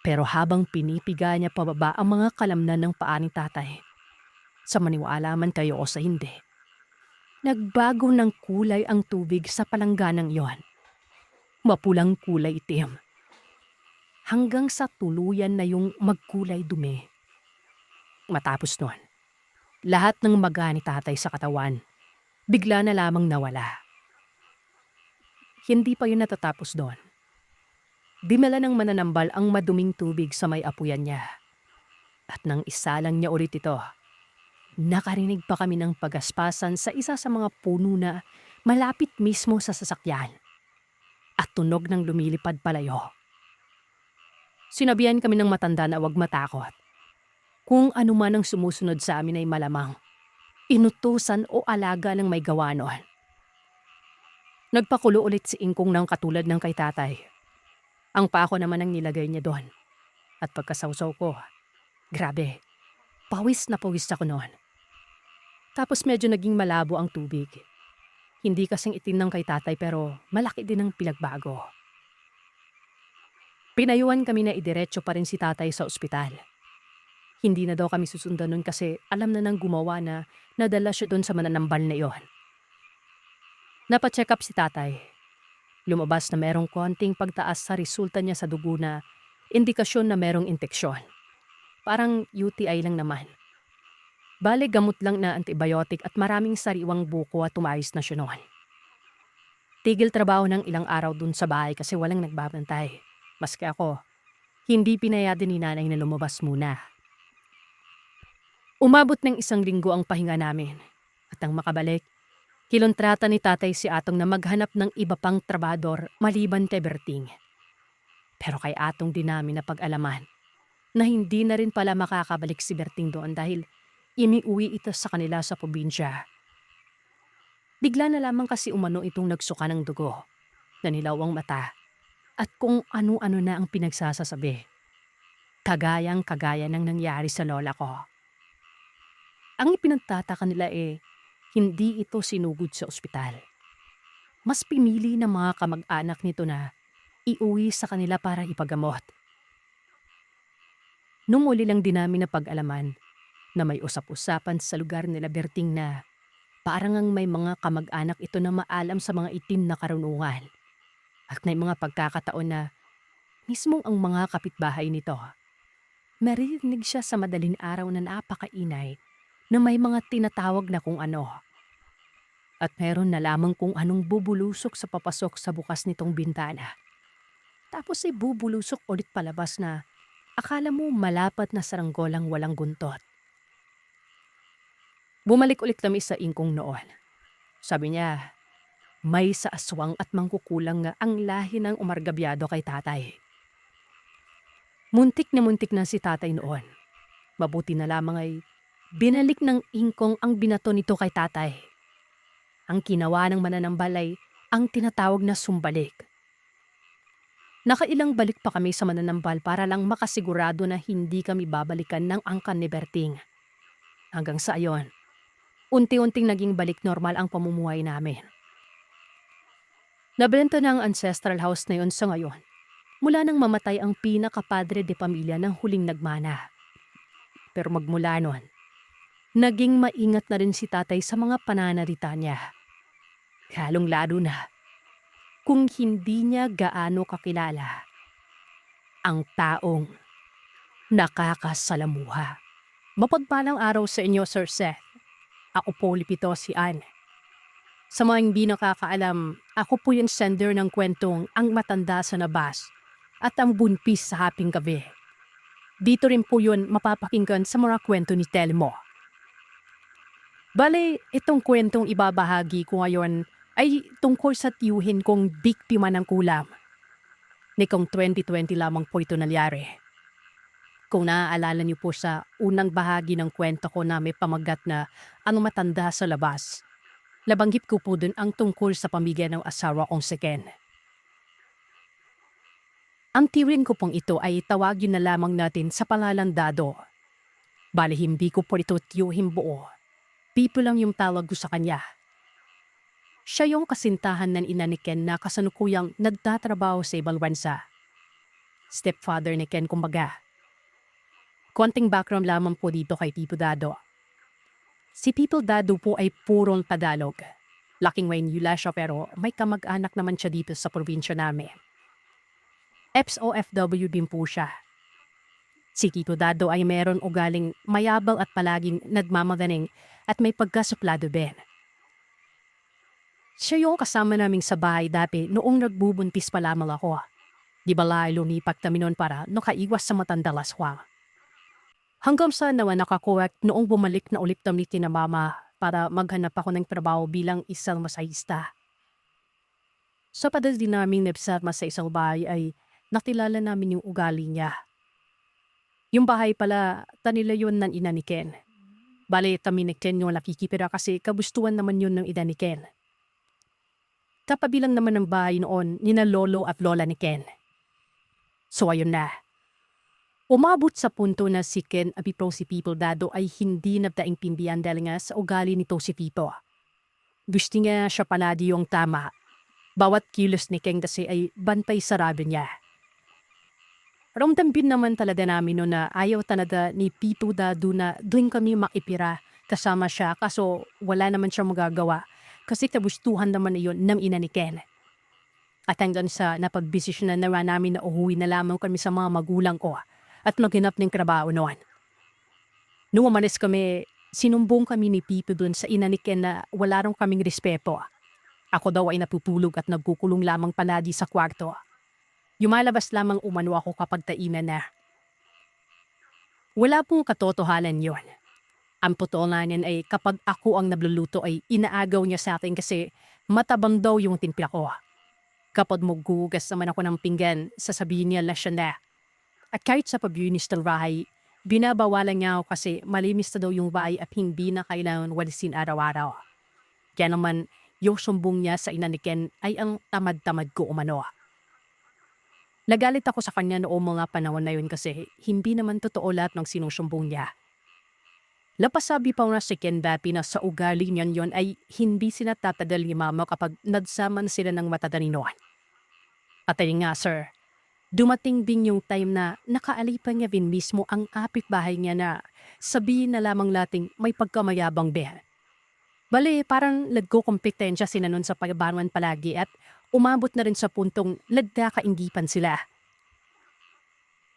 Pero habang pinipiga niya pababa ang mga kalamnan ng paa ni tatay, sa maniwala man kayo o sa hindi, nagbago ng kulay ang tubig sa palangganang yon. Mapulang kulay itim. Hanggang sa tuluyan na yung magkulay dumi. Matapos nun, lahat ng maga ni tatay sa katawan, bigla na lamang nawala. Hindi pa yun natatapos doon. Dinala ng mananambal ang maduming tubig sa may apuyan niya. At nang isalang niya ulit ito, nakarinig pa kami ng pagaspasan sa isa sa mga puno na malapit mismo sa sasakyan. At tunog ng lumilipad palayo. Sinabihan kami ng matanda na huwag matakot. Kung ano man ang sumusunod sa amin ay malamang inutusan o alaga ng may gawa noon. Nagpakulo ulit si Ingkong ng katulad ng kay tatay. Ang pako naman ang nilagay niya doon. At pagkasawsaw ko, grabe, pawis na pawis ako noon. Tapos medyo naging malabo ang tubig. Hindi kasing itim ng kay tatay pero malaki din ang pinagbago. Pinayuhan kami na idiretso pa rin si tatay sa ospital. Hindi na daw kami susundan nun kasi alam na nang gumawa na nadala siya doon sa mananambal na iyon. Napacheck up si tatay. Lumabas na merong konting pagtaas sa resulta niya sa dugo na indikasyon na merong infeksyon. Parang UTI lang naman. Bale gamot lang na antibiotic at maraming sariwang buko at tumayos na siya noon. Tigil trabaho ng ilang araw dun sa bahay kasi walang nagbabantay. Maski ako, hindi pinayado ni nanay na lumabas muna. Umabot ng 1 linggo ang pahinga namin. At ang makabalik, kilontrata ni tatay si Atong na maghanap ng iba pang trabador maliban kay Berting. Pero kay Atong din namin napag-alaman na hindi na rin pala makakabalik si Berting doon dahil iniuwi ito sa kanila sa probinsya. Bigla na lamang kasi umano itong nagsuka ng dugo, nanilaw ang mata, at kung ano-ano na ang pinagsasasabi. Kagayang-kagaya ng nangyari sa lola ko. Ang ipinagtataka nila hindi ito sinugod sa ospital. Mas pinili ng mga kamag-anak nito na iuwi sa kanila para ipagamot. Nung uli lang din namin napag-alaman na may usap-usapan sa lugar nila Berting na parang ang may mga kamag-anak ito na maalam sa mga itim na karunungan. At may mga pagkakataon na mismong ang mga kapitbahay nito, maririnig siya sa madaling araw na napakainay na may mga tinatawag na kung ano. At meron na lamang kung anong bubulusok sa papasok sa bukas nitong bintana. Tapos ay bubulusok ulit palabas na akala mo malapat na saranggolang walang guntot. Bumalik ulit kami sa ingkong noon. Sabi niya, may sa aswang at mangkukulang nga ang lahi ng umargabyado kay tatay. Muntik na si tatay noon. Mabuti na lamang ay binalik ng ingkong ang binato nito kay tatay. Ang ginawa ng mananambal ay ang tinatawag na sumbalik. Nakailang balik pa kami sa mananambal para lang makasigurado na hindi kami babalikan ng angkan ni Berting. Hanggang sa ayon, unti-unting naging balik normal ang pamumuhay namin. Nabenta na ang ancestral house na yon sa ngayon mula nang mamatay ang pinakapadre de pamilya ng huling nagmana. Pero magmula noon, naging maingat na rin si tatay sa mga pananarita niya. Halong-lalo na kung hindi niya gaano kakilala ang taong nakakasalamuha. Mapagpalang araw sa inyo, Sir Seth. Ako po lipito si Anne. Sa mga hindi nakakaalam, ako po yung sender ng kwentong Ang Matanda sa Nabas at Ang Bunpis sa Haping Gabi. Dito rin po yun mapapakinggan sa mga kwento ni Telmo. Bale, itong kwentong ibabahagi ko ngayon ay tungkol sa tiyuhin kong biktima ng kulam. Nikong 2020 lamang po ito nalyari. Kung naaalala niyo po sa unang bahagi ng kwento ko na may pamagat na Ang Matanda sa Labas, nabanggit ko po dun ang tungkol sa pamilya ng asawa kong si Ken. Ang tiring ko pong ito ay tawagin na lamang natin sa pangalan Dado. Bali hindi ko po ito tiyuhin buo. Pipo lang yung tawag ko sa kanya. Siya yung kasintahan ng ina ni Ken na kasanukuyang nagtatrabaho sa ibang bansa. Stepfather ni Ken kumbaga. Konting background lamang po dito kay Pipo Dado. Si Pipo Dado po ay purong Tagalog. Laking Waynula siya pero may kamag-anak naman siya dito sa probinsya namin. ex-OFW din po siya. Si Tito Dado ay meron ugaling mayabang at palaging nagmamagaling at may pagkasuplado din. Siya yung kasama naming sa bahay dati noong nagbubuntis pa lamang ako. Di ba lumipat kami noon para nakaiwas sa matanda laswang. Hanggang sa naman nakakuwek noong bumalik na ulit kami tina mama para maghanap ako ng trabaho bilang isang masahista. Sa padas din namin nabsama sa isang bahay ay nakilala namin yung ugali niya. Yung bahay pala, tanila yun ng ina ni Ken. Bale, kami ni Ken yung nakikipira kasi kabustuhan naman yun ng ina ni Ken. Kapabilang naman ng bahay noon nina lolo at lola ni Ken. So ayun na. Umabot sa punto na si Ken apipro si Pipo Dado ay hindi nagtaintindihan dahil nga sa ugali nito si Pipo. Gusto niya siya palagi yung tama. Bawat kilos ni Ken kasi ay bantay sarado niya. Ramdam din naman talaga namin no na ayaw talaga ni Pipo Dado na doon kami makipira kasama siya kaso wala naman siya magagawa kasi kabustuhan naman iyon ng ina ni Ken. At hanggang sa napagbisisyon na namin na uhuwi na lamang kami sa mga magulang ko at maghinap ng trabaho noon. Nung umalis kami, sinumbong kami ni Pipo doon sa ina ni Ken na wala rong kaming respeto. Ako daw ay natutulog at nagkukulong lamang palagi sa kwarto. Yumalabas lamang umano ako kapag tainan na. Wala pong katotohanan yon. Ang potonanan ay kapag ako ang nagluluto ay inaagaw niya sa akin kasi matabang daw yung timpla ko. Kapag maghuhugas naman ako ng pinggan, sasabihin niya na siya na. At kahit sa pabyunis ng bahay, binabawalan niya ako kasi malinis na daw yung bahay at hindi na kailangan walisin araw-araw. Kaya naman, yung sumbong niya sa ina ni Ken ay ang tamad-tamad ko umano. Nagalit ako sa kanya noong mga panahon na yun kasi hindi naman totoo lahat ng sinusumbong niya. Lapasabi pa nga si Ken dati na sa ugali niyan yon ay hindi sila tatadal ni mama kapag nagsaman sila ng matadalinoan. At ayun nga sir, dumating din yung time na nakaalipan niya din mismo ang apit-bahay niya na sabihin na lamang nating may pagkamayabang ben. Bale, parang nagkukumpetensya sila nun sa pagbanuan palagi at umabot na rin sa puntong nagkakaingipan sila.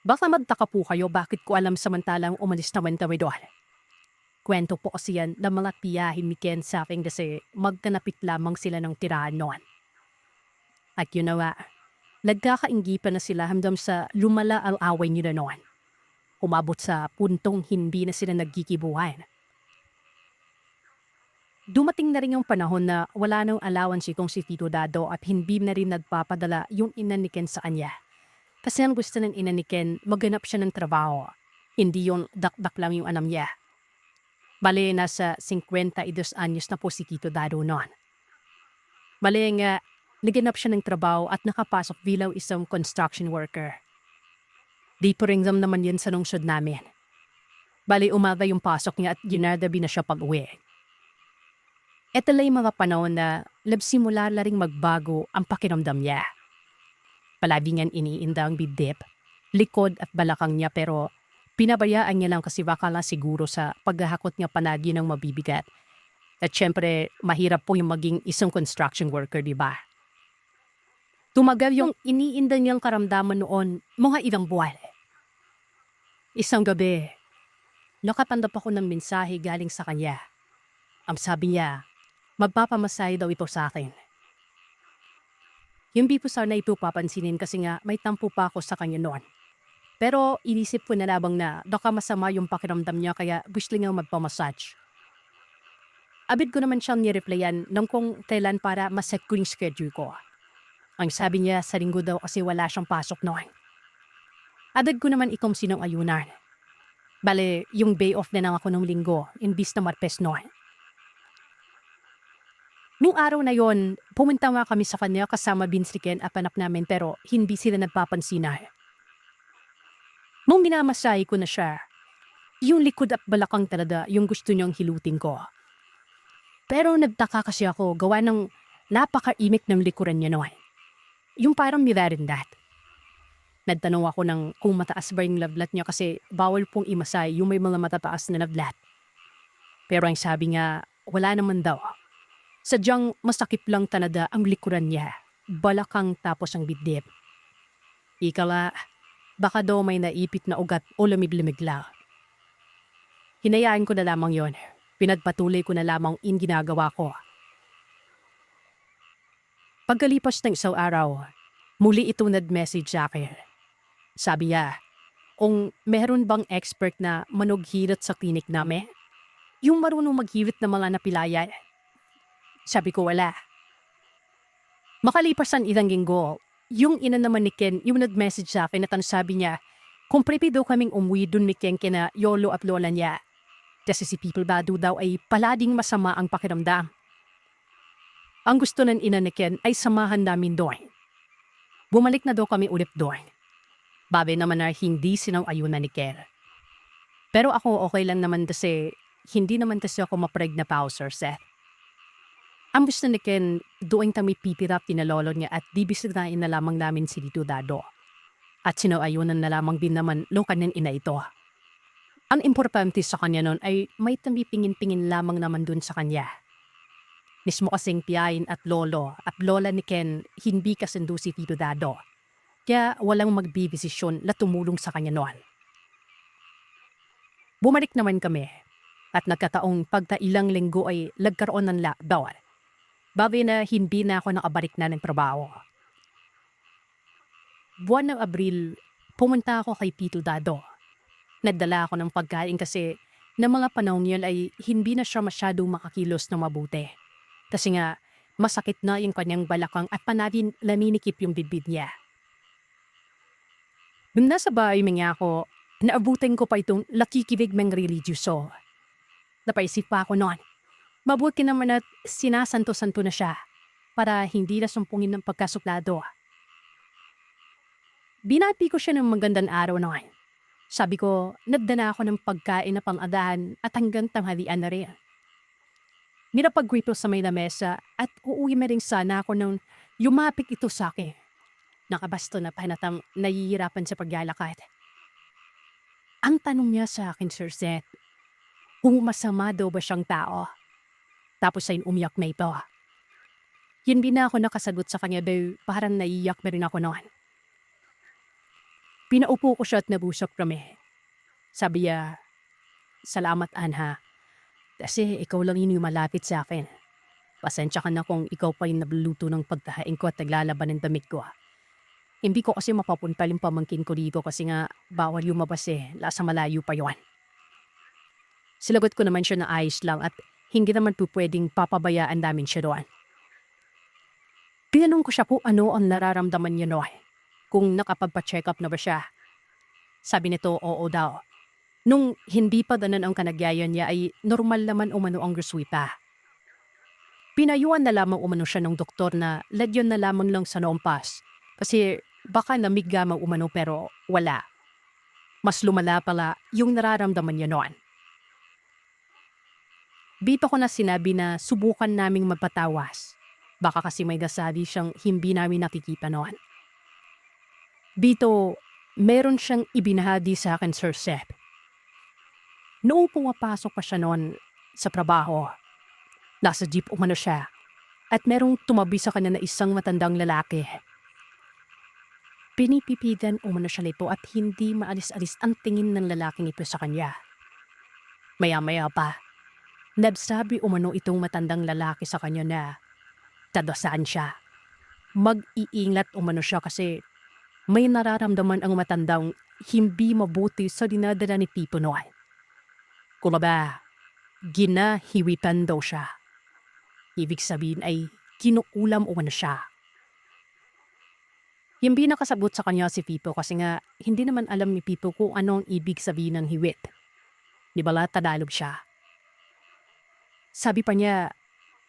Baka magtaka po kayo bakit ko alam samantalang umalis naman kami doon. Kwento po kasi yan na mga tiyahin ni Ken sa akin kasi magkanapit lamang sila ng tirahan noon. At yun na nga, Nagkakainggipan na sila hanggang sa lumala ang away nila noon. Umabot sa puntong hindi na sila nagkikibuhan. Dumating na rin yung panahon na wala nang allowance kung si Tito Dado at hindi na rin nagpapadala yung ina ni Ken sa kanya. Kasi ang gusto ng ina ni Ken, maghanap siya ng trabaho. Hindi yung dakdak lang yung anam niya. Bale, nasa 52 anyos na po si Tito Dado noon. Bale nga, naganap siya ng trabaho at nakapasok bilang isang construction worker. Di po rin naman yan sa lungsod namin. Bale, umaga yung pasok niya at ginardabi na siya pag-uwi. Ito lang yung mga panahon na simula na rin magbago ang pakiramdam niya. Palagi niyang iniinda ang bibdip, likod at balakang niya pero pinabayaan niya lang kasi baka lang siguro sa paghahakot niya palagi ng mabibigat. At syempre, mahirap po yung maging isang construction worker, di ba? Tumagal yung iniinda niyang karamdaman noon mga ilang buwan. Isang gabi, nakatanggap ako ng mensahe galing sa kanya. Ang sabi niya, magpapamasahe daw ito sa akin. Hindi po sana ito papansinin kasi nga may tampo pa ako sa kanya noon. Pero inisip ko na labang na baka masama yung pakiramdam niya kaya gusto niya magpamassage. Abid ko naman siyang nireplyan ng kung kailan para maset ko yung schedule ko. Ang sabi niya sa linggo daw kasi wala siyang pasok noon. Adag ko naman ikong sinong ayunan. Bale, yung day off na lang ako ng linggo, imbis na Martes noon. Nung araw na yon, pumunta nga kami sa kanya kasama Vince Ken at anak namin pero hindi sila nagpapansinan. Nung minamasahe ko na siya, yung likod at balakang talaga yung gusto niyang hilutin ko. Pero nagtaka kasi ako gawa ng napaka-imik ng likuran niya noon. Yung parang mirarindat. Nagtanong ako ng kung mataas ba yung lablat niya kasi bawal pong imasay yung may mga matataas na lablat. Pero ang sabi nga, wala naman daw. Sadyang masakit lang talaga ang likuran niya, balakang tapos ang bidib. Ikala, baka daw may naipit na ugat o lamig-lamig lang. Hinayaan ko na lamang yon. Pinagpatuloy ko na lamang in ginagawa ko. Pagkalipas ng isang araw, muli ito nag-message sa akin. Sabi niya, kung meron bang expert na manughirit sa klinik namin, yung marunong maghirit ng mga napilayan. Sabi ko wala. Makalipas ang ilang linggo, yung ina naman ni Ken yung nag-message sa akin at ang sabi niya, kung prepi daw kaming umuwi dun ni Ken kina yolo at lola niya. Kasi si People Badu daw ay palading masama ang pakiramdam. Ang gusto ng ina ni Ken ay samahan namin doon. Bumalik na daw kami ulit doon. Babe naman na hindi sinang-ayunan ni Ken. Pero ako okay lang naman kasi hindi naman kasi ako mapreg na pauser, Seth. Ang gusto ni Ken, doon kami pipirap na lolo niya at dibisitahin na lamang namin si Tito Dado. At sinang-ayunan na lamang din naman lokan ng ina ito. Ang importante sa kanya noon ay may pingin-pingin lamang naman dun sa kanya. Mismo kasing piyain at lolo at lola ni Ken hindi kasundo si Tito Dado. Kaya walang magbibisisyon na tumulong sa kanya noon. Bumalik naman kami at nagkataong pagta ilang linggo ay nagkaroon ng lockdown. Babi na hindi na ako nakabalik na ng trabaho. Buwan ng Abril, pumunta ako kay Tito Dado. Nagdala ako ng pagkain kasi na mga panahon yun ay hindi na siya masyadong makakilos na mabuti. Kasi nga, masakit na yung kanyang balakang at panagin laminikip yung bibig niya. Nung nasa bahay mga ako, naabutan ko pa itong lakikibig ng religyoso. Napaisip pa ako noon. Mabuti naman at sinasanto-santo na siya para hindi na sumpungin ng pagkasuplado. Binati ko siya ng magandang araw noon. Sabi ko, nagdala ako ng pagkain na pang-adahan at hanggang tanghalian na rin. Nilapagwito sa may lamesa at uuwi na rin sana ako nang yumapik ito sa akin. Nakabasto na panatang nahihirapan sa paglalakad. Ang tanong niya sa akin, Sir Seth, kung masama daw ba siyang tao? Tapos ay umiyak na ito. Hindi na ako nakasagot sa kanya daw parang naiiyak na rin ako noon. Pinaupo ko siya at nabusok kami. Sabi niya, salamat Anha. Kasi ikaw lang yung malapit sa akin. Pasensya ka na kung ikaw pa yung nagluluto ng pagkain ko at naglalaban ng damit ko. Hindi ko kasi mapapunta yung pamangkin ko dito kasi nga bawal lumabas lasa malayo pa yon. Silagot ko naman siya na ayos lang at hindi naman po pwedeng papabayaan namin siya doon. Tinanong ko siya kung ano ang nararamdaman niya noon, kung nakapagpa-check up na ba siya. Sabi nito oo daw. Nung hindi pa danan ang kanagyayan niya ay normal naman umano ang reswita. Pinayuan na lamang umano siya ng doktor na ladyon na lamang lang sa noompas kasi baka namigama umano pero wala. Mas lumala pala yung nararamdaman niya noon. Dito ko na sinabi na subukan naming magpatawas. Baka kasi may nasabi siyang hindi namin nakikita noon. Dito, meron siyang ibinahagi sa akin, Sir Seth. Noong pumapasok pa siya noon sa trabaho, nasa jeep umano siya at merong tumabi sa kanya na isang matandang lalaki. Pinipipigan umano siya nito at hindi maalis-alis ang tingin ng lalaking ito sa kanya. Maya-maya pa, nagsabi umano itong matandang lalaki sa kanya na tadasaan siya. Mag-iingat umano siya kasi may nararamdaman ang matandang hindi mabuti sa dinadala ni Tito noon. Kumaba, ginahiwitan daw siya. Ibig sabihin ay kinukulam umano siya. Hindi nakasabot sa kanya si Pipo kasi nga hindi naman alam ni Pipo kung ano ang ibig sabihin ng hiwit. Di bala Tagalog siya. Sabi pa niya,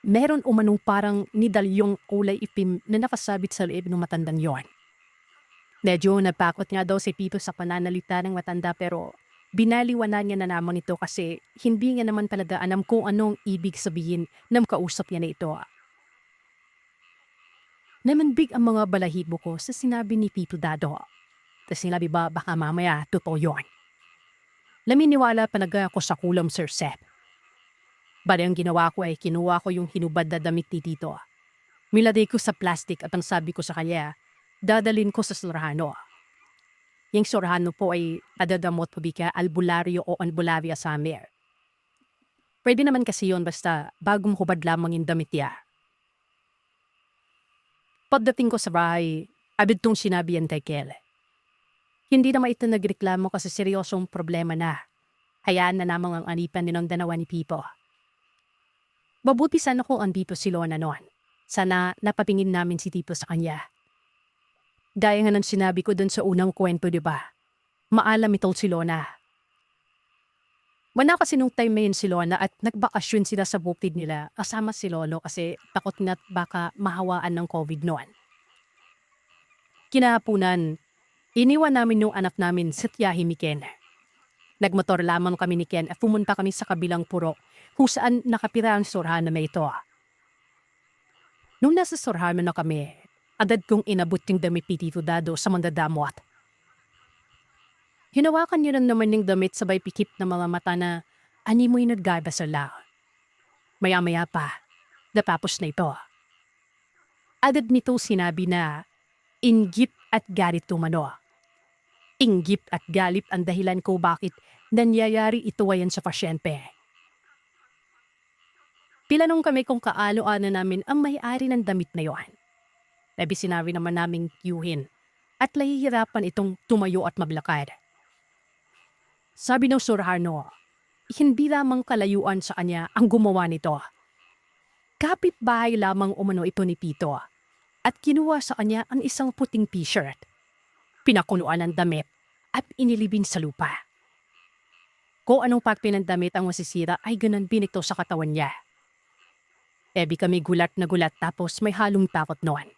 meron umanong parang nidalyong kulay itim na nakasabit sa liib ng matandang yon. Medyo napakot nga daw si Pipo sa pananalita ng matanda pero binaliwanan niya na naman ito kasi hindi niya naman talaga alam kung anong ibig sabihin ng kausap niya na ito. Namanbig ang mga balahibo ko sa sinabi ni Pipo Dado. Tapos sinabi ba baka mamaya totoo yun. Laminiwala panaga ako sa kulam, Sir Seth. Bali ang ginawa ko ay kinuha ko yung hinubad na damit ni Tito. Milagay ko sa plastic at ang sabi ko sa kanya, dadalin ko sa Sorhano. Yung Sorhano po ay adadamot pabika albularyo o albularia summer. Pwede naman kasi yun basta bagong hubad lamang yung damit niya. Pagdating ko sa bahay, abid tong sinabi yan kay Kel. Hindi naman ito nagreklamo kasi seryosong problema na. Hayaan na namang ang anipan din ng danawa ni Pipo. Mabuti sana kung andito si Lona noon. Sana napapingin namin si Tito sa kanya. Dahil nga nang sinabi ko dun sa unang kwento, diba? Maalam itong si Lona. Mana kasi nung time na yun si Lona at nagbakasyon sila sa bukid nila kasama si Lolo kasi takot nga baka mahawaan ng COVID noon. Kinahapunan, iniwan namin yung anak namin sa tiyahin ni Ken. Nagmotor lamang kami ni Ken at pumunta kami sa kabilang puro kung saan nakapira ang Sorhano na ito. Nung nasa Sorhano na kami, agad kong inabot yung damit ni Tito Dado sa mandadamot. Hinawakan niyo lang naman yung damit sabay pikip na mga mata na animoy naggaba sa lao. Maya-maya pa, natapos na ito. Agad nito sinabi na inggit at galit tumano. Inggit at galit ang dahilan ko bakit nangyayari ito ayan sa pasyente. Pilanong kami kung kaalo-ano namin ang may-ari ng damit na yon. Labi sinabi naman naming yuhin at lahihirapan itong tumayo at maglakad. Sabi ng Sorhano, hindi lamang kalayuan sa kanya ang gumawa nito. Kapitbahay lamang umano ito ni Pito at kinuha sa kanya ang isang puting t-shirt. Pinakunuan ng damit at inilibing sa lupa. Kung anong pagpi ng damit ang masisira ay ganun binito sa katawan niya. Ebi kami gulat na gulat tapos may halong takot noon.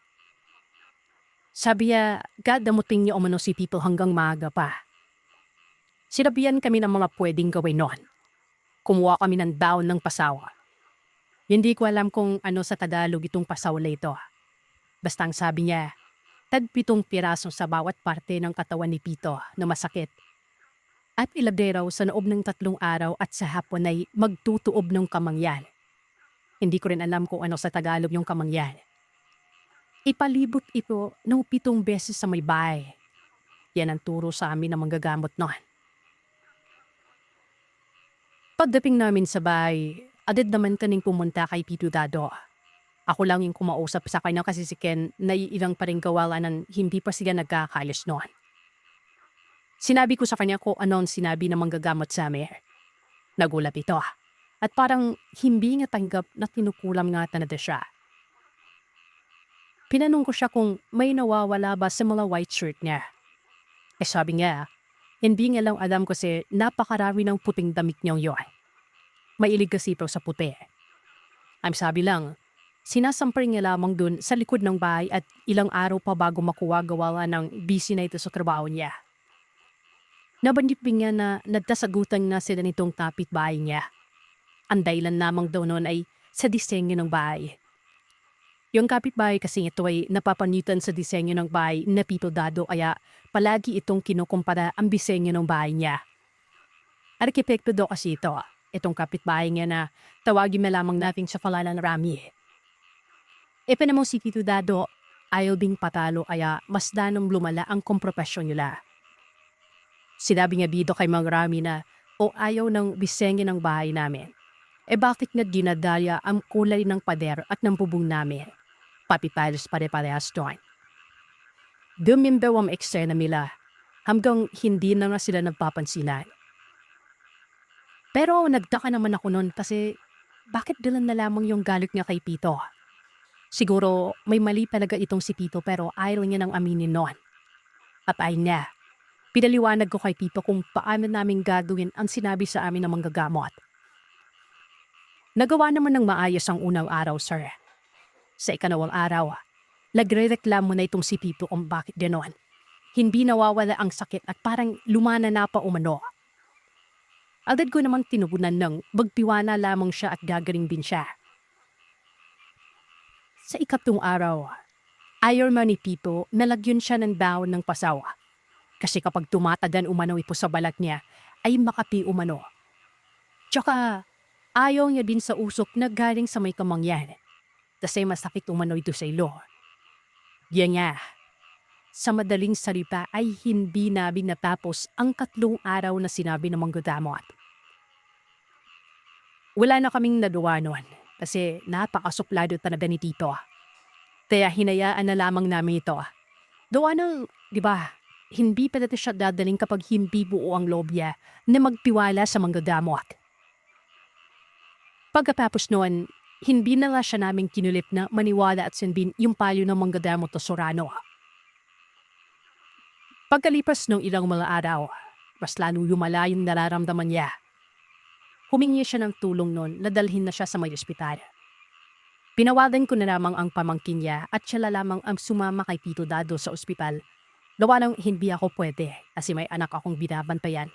Sabi niya, gadamutin niya umano si Pito hanggang maaga pa. Sinabihan kami ng mga pwedeng gawin noon. Kumuha kami ng daon ng pasawa. Hindi ko alam kung ano sa Tagalog itong pasawla ito. Basta ang sabi niya, tagpitong piraso sa bawat parte ng katawan ni Pito na masakit. At ilagay raw sa loob ng 3 araw at sa hapon ay magtutuob ng kamangyan. Hindi ko rin alam kung ano sa Tagalog yung kamangyan. Ipalibot ito ng 7 beses sa may bahay. Yan ang turo sa amin ng manggagamot noon. Pagdating namin sa bahay, agad naman kaning pumunta kay Tito Dado. Ako lang yung kumausap sa kanya kasi si Ken naiilang pa rin gawalan ng hindi pa sila nagkakalis noon. Sinabi ko sa kanya kung ano ang sinabi ng manggagamot sa amin. Nagulat ito at parang hindi niya tanggap na tinukulam nga talaga siya. Pinanong ko siya kung may nawawala ba sa mga white shirt niya. Sabi niya, hindi niya lang alam kasi napakarami ng puting damit niyang yun. Mailig kasi ito sa puti. Ang sabi lang, sinasampay niya lamang dun sa likod ng bahay at ilang araw pa bago makuha gawa ng busy na ito sa trabaho niya. Nabanggit din niya na nagtasagutan na sila nitong kapitbahay niya. Ang dahilan lamang daw noon ay sa disenyo ng bahay. Yung kapitbahay kasi ito ay napapanitan sa disenyo ng bahay na Tito Dado kaya palagi itong kinukumpara ang disenyo ng bahay niya. Arkitekto daw kasi itong kapitbahay niya na tawagin na lamang natin sa palalan Rami. Pa naman si Tito Dado, ayaw ding patalo kaya mas danong lumala ang kompropesyon nila. Sinabi niya dito kay Mang Rami na o ayaw ng disenyo ng bahay namin. Bakit nga dinadaya ang kulay ng pader at ng bubong namin? Papipalos pare-parehas doon. Dumimbew ang eksena nila hanggang hindi na nga sila nagpapansinan. Pero nagtaka naman ako noon kasi bakit dalan na lamang yung galit niya kay Pito? Siguro may mali talaga itong si Pito pero ayaw niya nang aminin noon. At ayun niya, pinaliwanag ko kay Pito kung paano namin gagawin ang sinabi sa amin ng manggagamot. Nagawa naman ng maayos ang unang araw, sir. Sa ikalawang araw, nagre-reklamo na itong si Pito kung bakit gano'n. Hindi nawawala ang sakit at parang lumana na pa umano. Agad ko namang tinugunan ng magpiwana lamang siya at gagaling din siya. Sa ikatlong araw, ayaw man ni Pito nalagyan siya ng dahon ng pasaw. Kasi kapag tumatagan umano ito sa balat niya, ay makapi umano. Tsaka ayaw niya din sa usok na galing sa may kamangyan. Kasi masakit umano ito sa ilo. Yan nga, sa madaling salita ay hindi namin natapos ang 3 araw na sinabi ng manggagamot. Wala na kaming nagawa noon kasi napakasuplado talaga ni Tito. Kaya hinayaan na lamang namin ito. Doon di ba, hindi pa natin siya dadaling kapag hindi buo ang loob niya na magtiwala sa manggagamot. Pagkatapos noon, hindi na nga siya naming kinulip na maniwala at sundin yung payo ng manggagamot to Sorano. Pagkalipas ng ilang mga araw, mas lalo lumala yung nararamdaman niya. Humingi siya ng tulong noon na dalhin na siya sa may ospital. Pinawagan ko na lamang ang pamangkin niya at siya lamang ang sumama kay Tito Dado sa ospital. Gawa nang hindi ako pwede kasi may anak akong binabantayan.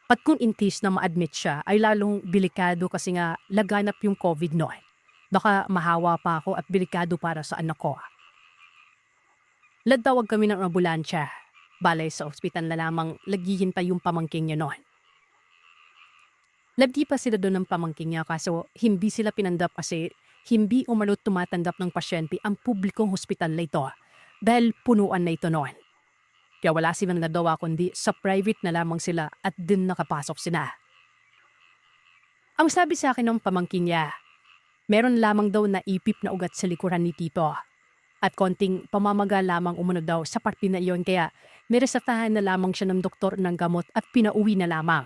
At kung intis na ma-admit siya ay lalong delikado kasi nga laganap yung COVID noon. Baka mahawa pa ako at delikado para sa anak ko. Ladawag kami ng ambulansya. Balay sa ospital na lamang lagihin pa yung pamangkin niya noon. Labdi pa sila doon ng pamangkin niya kaso hindi sila pinandap kasi hindi umalot tumatanggap ng pasyente ang publikong hospital na ito dahil punuan na ito noon. Kaya wala silang nagawa kundi sa private na lamang sila at din nakapasok sila. Ang sabi sa akin ng pamangkin niya, meron lamang daw na ipip na ugat sa likuran ni Tito. At konting pamamaga lamang umano daw sa parte na iyon kaya niresetahan na lamang siya ng doktor ng gamot at pinauwi na lamang.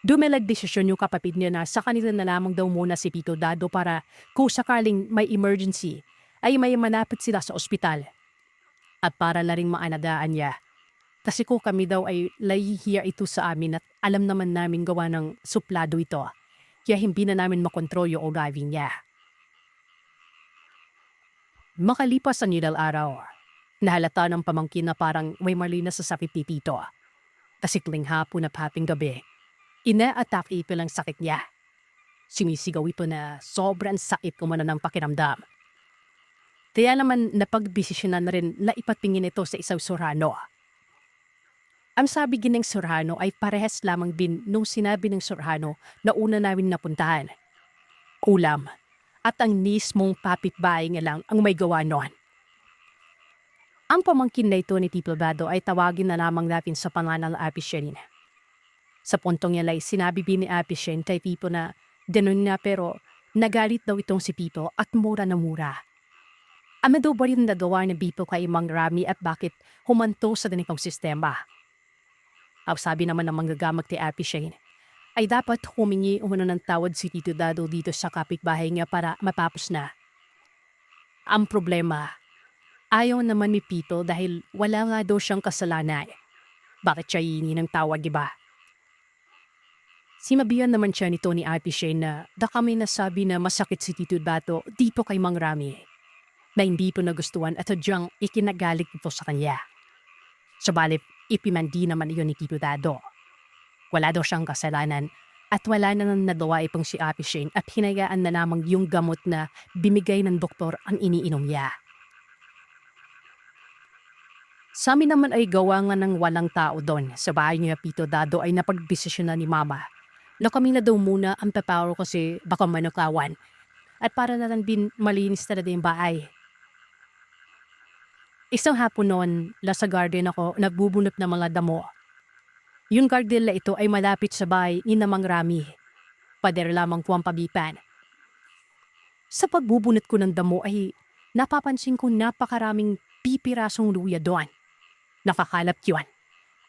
Dumelag desisyon yung kapatid niya na sa kanila na lamang daw muna si Tito Dado para kung sakaling may emergency ay may manapit sila sa ospital. At para na rin maanadaan niya. Kasi kung kami daw ay lahihiya ito sa amin at alam naman namin gawa ng suplado ito. Kaya hindi na namin makontrol yung driving niya. Makalipas ang ilang araw, nahalata ng pamangkin na parang may mali na sa sakit ni Tito. Kasi tuwing hapon at hating gabi, ina-attack ito lang sakit niya. Sumisigaw ito na sobrang sakit kumana ng pakiramdam. Kaya naman napagbisisyonan na rin na ipatingin ito sa isang Sorano. Ang sabi gining Sorano ay parehas lamang din nung sinabi ng Sorano na una namin napuntahan. Kulam. At ang mismong kapitbahay nga lang ang may gawa noon. Ang pamangkin na ito ni Tito Dado ay tawagin na lamang natin sa pangalan na Apisyen. Sa puntong yan ay sinabi din ni Apisyen kay Tito na ganun na pero Nagalit daw itong si Pito at mura na mura. Ano daw ba rin nagawa ni Pito kay Mang Rami at bakit humanto sa ganitong sistema? Ang sabi naman ng manggagamot ni Ate Shane ay dapat humingi umano ng tawad si Tito Dado dito sa kapitbahay niya para matapos na. Ang problema, ayaw naman ni Pito dahil wala nga daw siyang kasalanan. Bakit siya hihingi ng tawad, di ba? Sinabihan naman siya nito ni Ate Shane na kami nasabi na masakit si Tito Dato dito kay Mang Rami. Na hindi ito nagustuhan at sadyang ikinagalit ito sa kanya. Subalit, ipimandi naman iyon ni Tito Dado. Wala daw siyang kasalanan at wala na nang nagawa itong si Ate Shane at hinayaan na lamang yung gamot na binigay ng doktor ang iniinom niya. Sa amin naman ay gawa nga ng walang tao doon. Sa bahay niya Tito Dado ay napagdesisyon na ni Mama na kami na daw muna ang paparo kasi baka manakawan at para na lang din malinis talaga yung bahay. Isang hapon noon, nasa garden ako nagbubunot ng mga damo. Yung garden na ito ay malapit sa bahay ni Mang Rami. Pader lamang po ang pagitan. Sa pagbubunot ko ng damo ay napapansin ko napakaraming pipirasong luya doon. Nakakalap yun.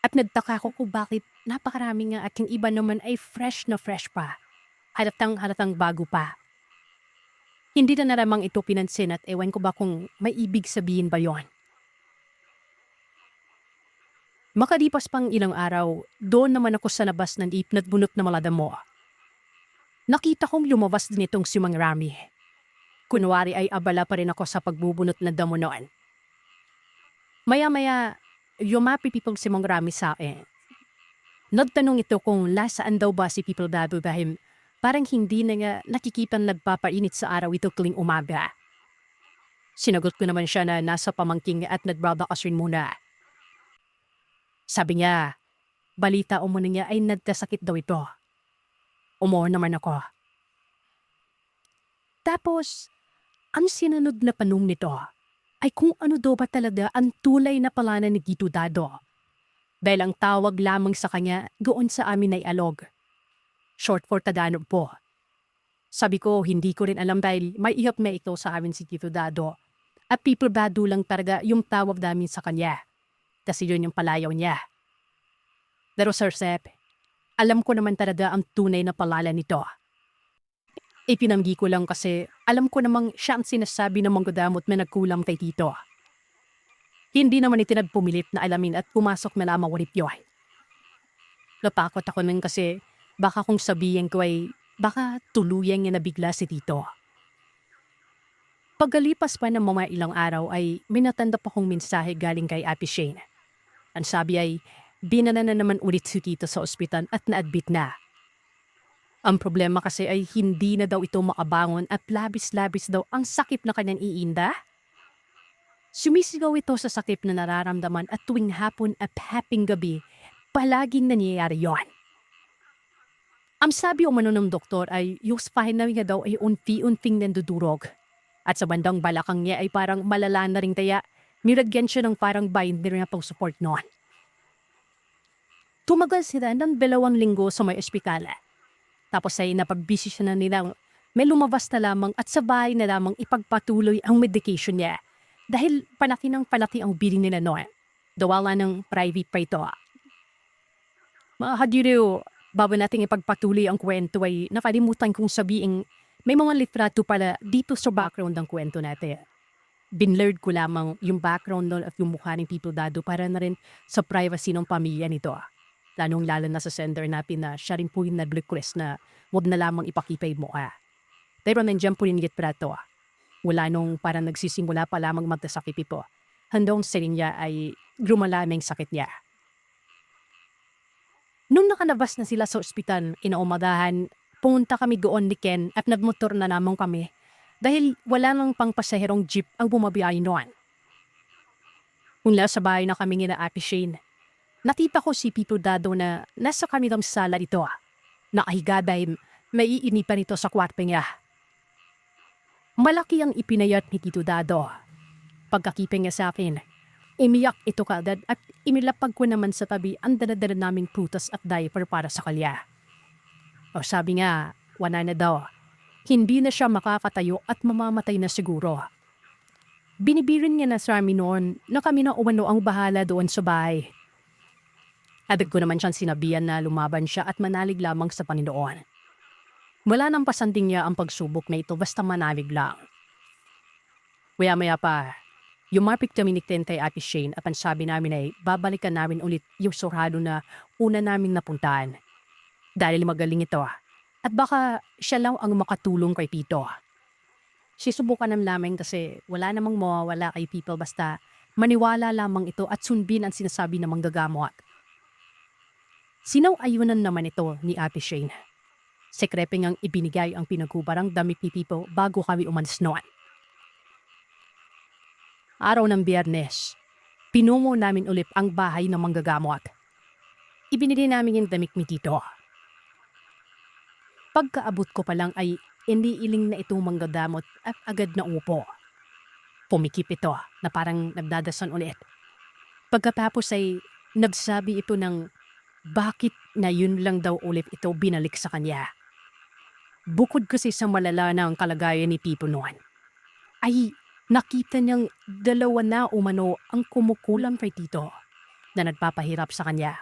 At nagtaka ko kung bakit napakarami nga at yung iba naman ay fresh na fresh pa. Halatang bago pa. Hindi na naramang ito pinansin at ewan ko ba kung may ibig sabihin ba yon. Makalipas pang ilang araw, doon naman ako sa labas ng ipnat bunot na mga damo. Nakita kong lumabas din itong si Mang Rami. Kunwari ay abala pa rin ako sa pagbubunot ng damo noon. Maya-maya, yumapit itong si Mang Rami sa akin. Nagtanong ito kung lasaan daw ba si People Dado dahil parang hindi na nga nakikitang nagpapainit sa araw ito tuwing umaga. Sinagot ko naman siya na nasa pamangking at nagbabakasyon muna. Sabi niya, balita umano niya ay nagkasakit daw ito. Umuha naman ako. Tapos, ang sinunod na panong nito ay kung ano daw ba talaga ang tulay na palanan ni Tito Dado. Dahil ang tawag lamang sa kanya doon sa amin ay alog. Short for Tagalog po. Sabi ko, hindi ko rin alam dahil may ihap na ito sa amin si Tito Dado. At People Dado lang talaga yung tawag namin sa kanya. Kasi yun yung palayaw niya. Pero Sir Sep, alam ko naman talaga ang tunay na palalan nito. Ipinanggi ko lang kasi alam ko namang siya ang sinasabi ng manggadamot na nagkulang kay Tito. Hindi naman ito nagpumilit na alamin at pumasok na lamang ulit yun. Napakot ako nun kasi baka kung sabihin ko ay baka tuluyang niya nabigla si Tito. Pagkalipas pa ng mga ilang araw ay minatanggap akong mensahe galing kay Ate Shane. Ang sabi ay binana na naman ulit si Tito sa ospital at na-admit na. Ang problema kasi ay hindi na daw ito makabangon at labis-labis daw ang sakit na kanyang iinda. Sumisigaw ito sa sakit na nararamdaman at tuwing hapon at haping gabi, palaging nangyayari yon. Ang sabi umano ng doktor ay yung spine niya daw ay unti-unting nandudurog. At sa bandang balakang niya ay parang malala na rin kaya nilagyan siya ng parang binder na pang-support noon. Tumagal sila ng 2 linggo sa may ospitala. Tapos ay napagbisi siya na nilang may lumabas na lamang at sa bahay na lamang ipagpatuloy ang medication niya. Dahil palaki ng palaki ang biling nila noon. Dawala ng private pa ito. Mga hadiro, bago natin ipagpatuloy ang kwento ay nakalimutan kong sabihin may mga litrato pala dito sa background ng kwento natin. Binlurred ko lamang yung background nun at yung mukha ng People Dado para na rin sa privacy ng pamilya nito. Lalong-lalo na sa sender natin na siya rin po yung nag-request na huwag na lamang ipakita yung mukha. Pero nandiyan po yung litrato. Wala nung parang nagsisimula pa lamang magkasakit ito. Handong sa niya ay grumalaming sakit niya. Nung nakalabas na sila sa ospital, inaumagahan, pumunta kami doon ni Ken at nagmotor na namang kami dahil wala nang pang pasaherong jeep ang bumabiyahe noon. Mula sa bahay na kami ni Ate Shane, nakita ko si People Dado na nasa kanilang sala dito. Nakahiga dahil may iinipan ito sa kwarto niya. Malaki ang ipinayat ni Tito Dado. Pagkakita niya sa akin, imiyak ito kaagad at imilapag ko naman sa tabi ang daladala naming prutas at diaper para sa kalya. O sabi nga, wala na daw. Hindi na siya makakatayo at mamamatay na siguro. Binibirin niya na sa amin noon na kami na umano ang bahala doon sa bahay. Agad ko naman siyang sinabihan na lumaban siya at manalig lamang sa Panginoon. Wala nang pasanding niya ang pagsubok na ito basta manalig lang. Maya-maya pa, yumapit kami ni Tentay Ate Shane at ang sabi namin ay babalikan namin ulit yung surhado na una naming napuntahan. Dahil magaling ito at baka siya lang ang makatulong kay Tito. Sisubukan namin kasi wala namang mawawala kay people basta maniwala lamang ito at sundin ang sinasabi ng manggagamot. Sinaw-ayunan naman ito ni Ate Shane. Sekrepeng ang ibinigay ang pinagkubarang damit ni Pipo bago kami umalis noon. Araw ng Biyernes, pinungo namin ulit ang bahay ng manggagamot. Ibinili namin yung damit ni Tito. Pagkaabot ko pa lang ay iniiling na itong manggagamot at agad na upo. Pumikip ito na parang nagdadasan ulit. Pagkatapos ay nagsabi ito ng bakit na yun lang daw ulit ito binalik sa kanya. Bukod kasi sa malala na ang kalagayan ni Pipo noon, ay nakita niyang dalawa na umano ang kumukulang kay Tito na nagpapahirap sa kanya.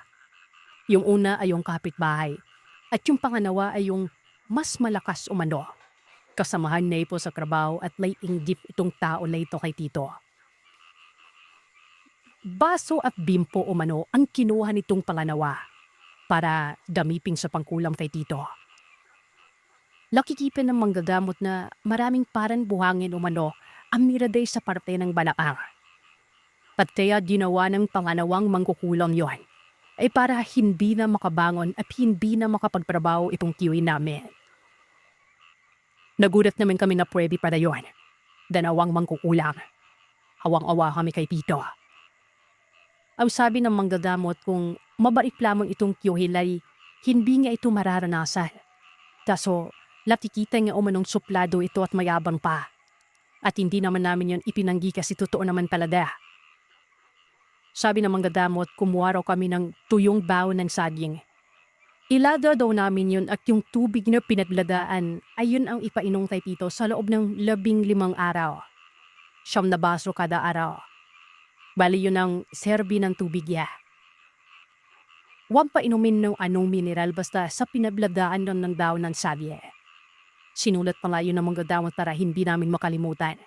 Yung una ay yung kapitbahay at yung pangalawa ay yung mas malakas umano. Kasamahan na ipo sa trabaho at may inggit itong tao na ito kay Tito. Baso at bimpo umano ang kinuha nitong pangalawa para damiping sa pangkulam kay Tito. Nakikipin ng manggagamot na maraming parang buhangin umano ang miraday sa parte ng balakang. At kaya ginawa ng pangalawang mangkukulam yon ay para hindi na makabangon at hindi na makapagtrabaho itong kiwi namin. Nagulat naman kami na pwede para yon. Dalawang mangkukulam. Hawang-awa kami kay Tito. Ang sabi ng manggagamot kung mabait lamang itong kiyohilay, hindi nga ito mararanasan. Kaso, nakikita nga umanong suplado ito at mayabang pa. At hindi naman namin yon ipinanggi kasi totoo naman talaga. Sabi ng manggagamot, kumuha raw kami ng tuyong baon ng saging. Ilada daw namin yun at yung tubig na pinagladaan ay yun ang ipainom kay Tito sa loob ng 15 araw. 9 na baso kada araw. Bali yun ang serbi ng tubig niya. Huwag pa inumin ng anong mineral basta sa pinagladaan lang ng daon ng saging. Sinulat pala yun ng manggagamot para hindi namin makalimutan.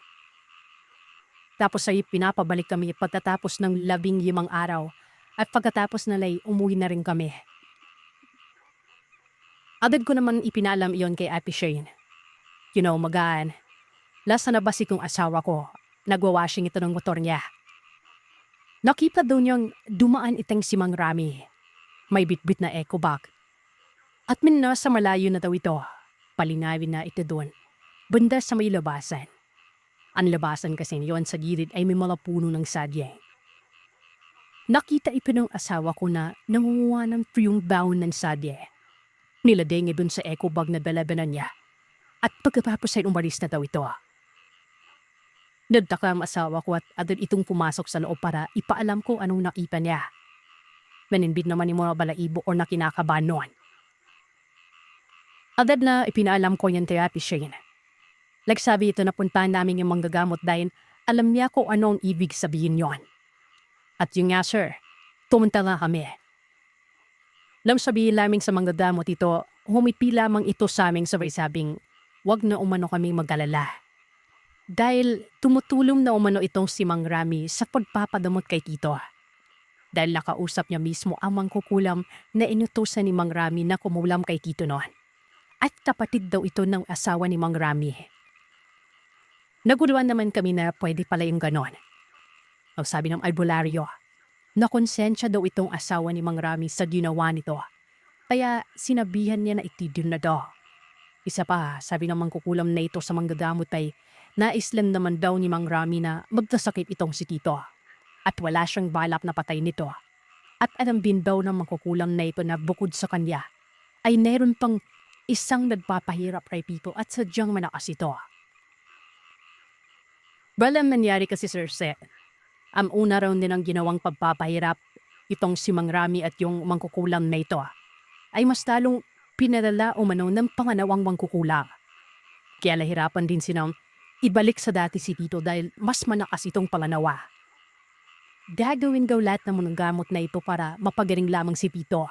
Tapos ay pinapabalik kami pagkatapos ng 15 araw at pagkatapos nalay umuwi na rin kami. Agad ko naman ipinalam iyon kay Ate Shane. Magaan, lasa na basi kong asawa ko, nagwawashing ito ng motor niya. Nakita daw niyang dumaan itang si Mang Rami. May bitbit na eco bag. At sa malayo na daw ito, palinawin na ito doon, banda sa may labasan. Ang labasan kasi niyon sa gilid ay may mga puno ng sadyeng. Nakita ito ng asawa ko na nangunguha ng yung baon ng sadyeng. Niladenge dun sa eco bag na dalabanan niya at pagkatapos ay umalis na daw ito. Nagtaka ang asawa ko at agad itong pumasok sa loob para ipaalam ko anong nakita niya. Maninbid naman ni mga balaibo o na kinakabahan noon. Agad na ipinaalam ko yung Ate Shane. Nagsabi ito na puntahan namin yung manggagamot dahil alam niya kung anong ibig sabihin yon. At yun nga sir, pumunta nga kami. Nang sabihin namin sa manggagamot ito, humipi lamang ito sa aming sabay-sabing wag na umano kami mag-alala. Dahil tumutulong na umano itong si Mang Rami sa pagpapadamot kay Tito. Dahil nakausap niya mismo ang mangkukulam na inutusan ni Mang Rami na kumulam kay Tito noon. At kapatid daw ito ng asawa ni Mang Rami. Naguluhan naman kami na pwede pala yung ganon. Ang sabi ng albularyo, nakonsensya daw itong asawa ni Mang Rami sa ginawa nito. Kaya sinabihan niya na itidir na daw. Isa pa, sabi ng mangkukulam na ito sa manggagamot ay nais lang naman daw ni Mang Rami na magkasakit itong si Tito. At wala siyang balak na patay nito. At alam din daw ng mangkukulam na ito na bukod sa kanya ay meron pang isang nagpapahirap kay Pipo at sadyang malakas ito. Balang nangyari kasi Sir Seth. Ang una raw din ang ginawang pagpapahirap itong si Mang Rami at yung mangkukulam na ito ay mas talong pinalala umano ng panganawang mangkukulam. Kaya nahirapan din sinang ibalik sa dati si Tito dahil mas malakas itong panganawa. Gagawin daw lahat ng mga gamot na ito para mapagaling lamang si Tito.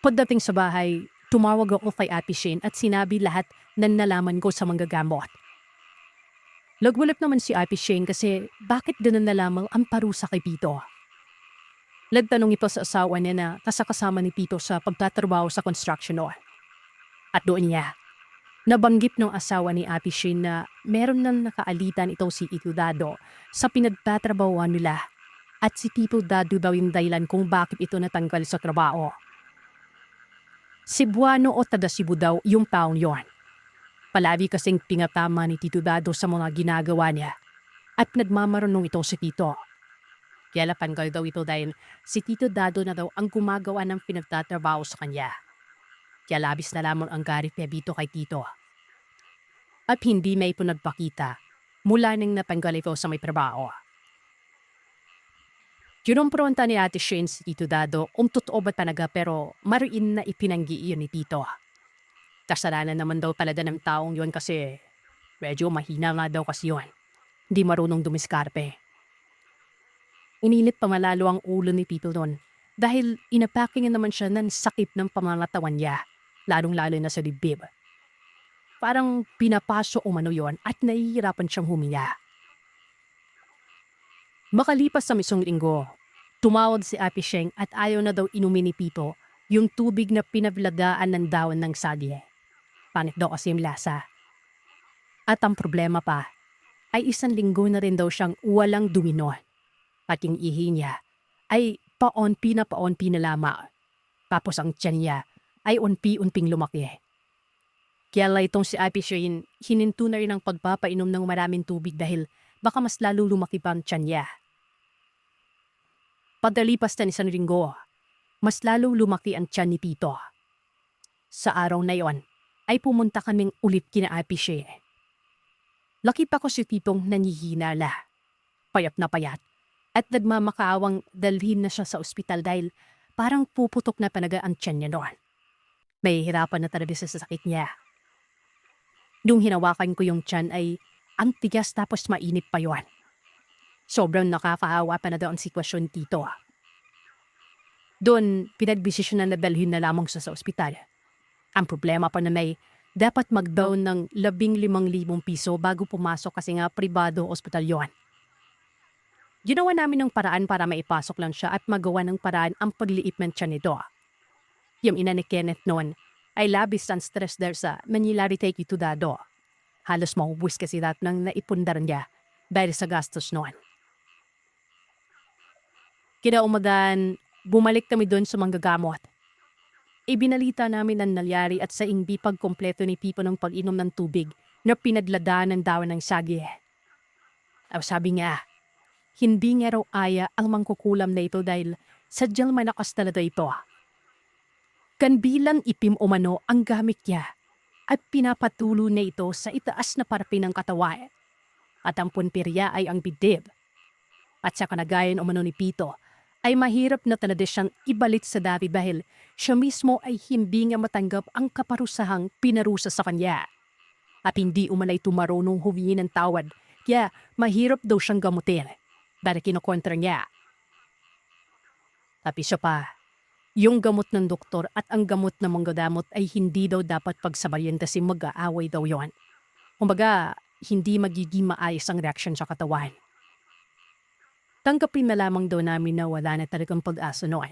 Pagdating sa bahay, tumawag ako kay Ate Shane at sinabi lahat na nalaman ko sa mga gamot. Nagwalap naman si Ate Shane kasi bakit ganun na lamang ang parusa kay Tito. Nagtanong ito sa asawa niya na kasama ni Tito sa pagtatrabaho sa construction noon. At doon niya, nabanggit ng asawa ni Ate Shane na meron nang nakaalitan ito si Tito Dado sa pinagtatrabahoan nila at si Tito Dado daw yung dahilan kung bakit ito natanggal sa trabaho. Cebuano o taga Cebu daw yung taong yon. Palagi kasing pingatama ni Tito Dado sa mga ginagawa niya at nagmamarunong ito si Tito. Kaya lapanggal daw ito dahil si Tito Dado na daw ang gumagawa ng pinagtatrabaho sa kanya. Kaya labis na lamang ang galit ni Abito kay Tito. At hindi may ito nagpakita mula nang napanggal ito sa may trabaho. Kinumpronta ni Ate Shane si Tito Dado kung totoo ba talaga pero mariin na ipinanggi iyon ni Tito. Kasalanan naman daw talaga ng taong yon kasi medyo mahina nga daw kasi yun. Hindi marunong dumiskarpe. Ininit pa malalo ang ulo ni Tito doon dahil inapaking naman siya ng sakit ng pangangatawan niya, lalong-lalo na sa dibdib. Parang pinapaso umano yon at nahihirapan siyang huminga. Makalipas sa misong linggo, tumawag si Ate Sheng at ayaw na daw inumin ni Tito yung tubig na pinablagaan ng dahon ng sagi. Panit daw kasi yung lasa. At ang problema pa, ay 1 linggo na rin daw siyang walang dumino. At yung ihi niya ay paonpi na lamang. Tapos ang tiyan niya ay unpi-unping lumaki. Kaya itong si Ate Sheng hininto na rin ang pagpapainom ng maraming tubig dahil baka mas lalo lumaki pa ang tiyan niya. Pagdalipas na 1 linggo, mas lalo lumaki ang tiyan ni Tito. Sa araw na yon, ay pumunta kaming ulit kina Ate Sheng. Nakita ko si Titong nanyihinala, payat na payat, at nagmamakaawang dalhin na siya sa ospital dahil parang puputok na panaga ang tiyan niya noon. May hirapan na talaga sa sakit niya. Nung hinawakan ko yung tiyan ay ang tigas tapos mainit pa yon. Sobrang nakakaawa pa na daw ang sitwasyon Tito. Doon, pinagbisisyonan na dalhin na lamang siya sa ospital. Ang problema pa na may dapat mag-down ng 15,000 piso bago pumasok kasi nga pribado ospital yon. Ginawa namin ng paraan para maipasok lang siya at magawa ng paraan ang pagliip ng tiyan nito. Yung ina ni Kenneth noon ay labis ang stress dahil sa nangyayari kay Tito Dado. Halos maubos kasi lahat ng naipundar niya dahil sa gastos noon. Kinaumagan, bumalik kami doon sa manggagamot. Ibinalita namin ang nalyari at sa hindi pagkompleto ni Pipo ng pag-inom ng tubig na pinadladaan ng dawan ng sagi. Sabi nga, hindi nga raw aya ang mangkukulam na ito dahil sadyang malakas talaga ito. Kanbilang ipim umano ang gamit niya at pinapatulo na ito sa itaas na parpi ng katawan. At ang punpirya ay ang bidib. At sa kanagayan umano ni Pito, ay mahirap na talaga siyang ibalit sa dati dahil siya mismo ay hindi nga matanggap ang kaparusahang pinarusa sa kanya. At hindi umanay tumarunong humingi ng tawad, kaya mahirap daw siyang gamutin dahil kinukontra niya. Tapi siya pa, yung gamot ng doktor at ang gamot ng manggadamot ay hindi daw dapat pagsabayan kasi mag-aaway daw yon. Kumbaga, hindi magiging maayos ang reaksyon sa katawan. Tanggapin na lamang daw namin na wala na talagang pag-asa noon.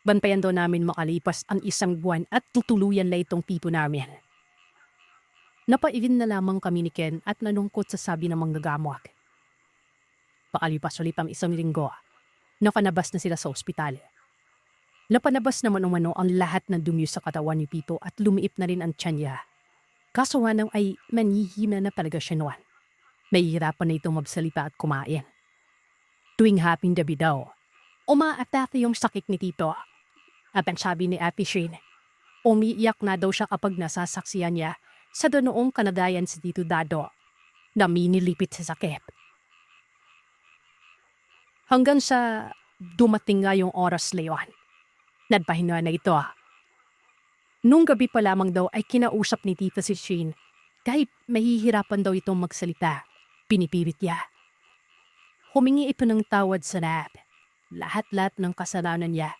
Bantayan daw namin makalipas ang 1 buwan at tutuluyan na itong tipo namin. Napaigin na lamang kami ni Ken at nanungkot sa sabi ng manggagamot. Pakalipas ulit ang 1 linggo, napanabas na sila sa ospital. Napanabas naman umano ang lahat ng dumi sa katawan ni Pito at lumiip na rin ang tiyan niya. Kaso wanang ay manihima na talaga siya noon. Nahihirapan na itong magsalita at kumain. Tuwing haping gabi daw, umaatake yung sakit ni Tito. At ang sabi ni Ate Shane, umiiyak na daw siya kapag nasasaksiyan niya sa donoong kanadayan si Tito Dado na minilipit sa sakit. Hanggang sa dumating nga yung oras na yun. Nagpahinga na ito. Nung gabi pa lamang daw ay kinausap ni Tita si Shane. Kahit mahihirapan daw itong magsalita, pinipilit niya. Humingi ito ng tawad sa lahat. Lahat-lahat ng kasalanan niya.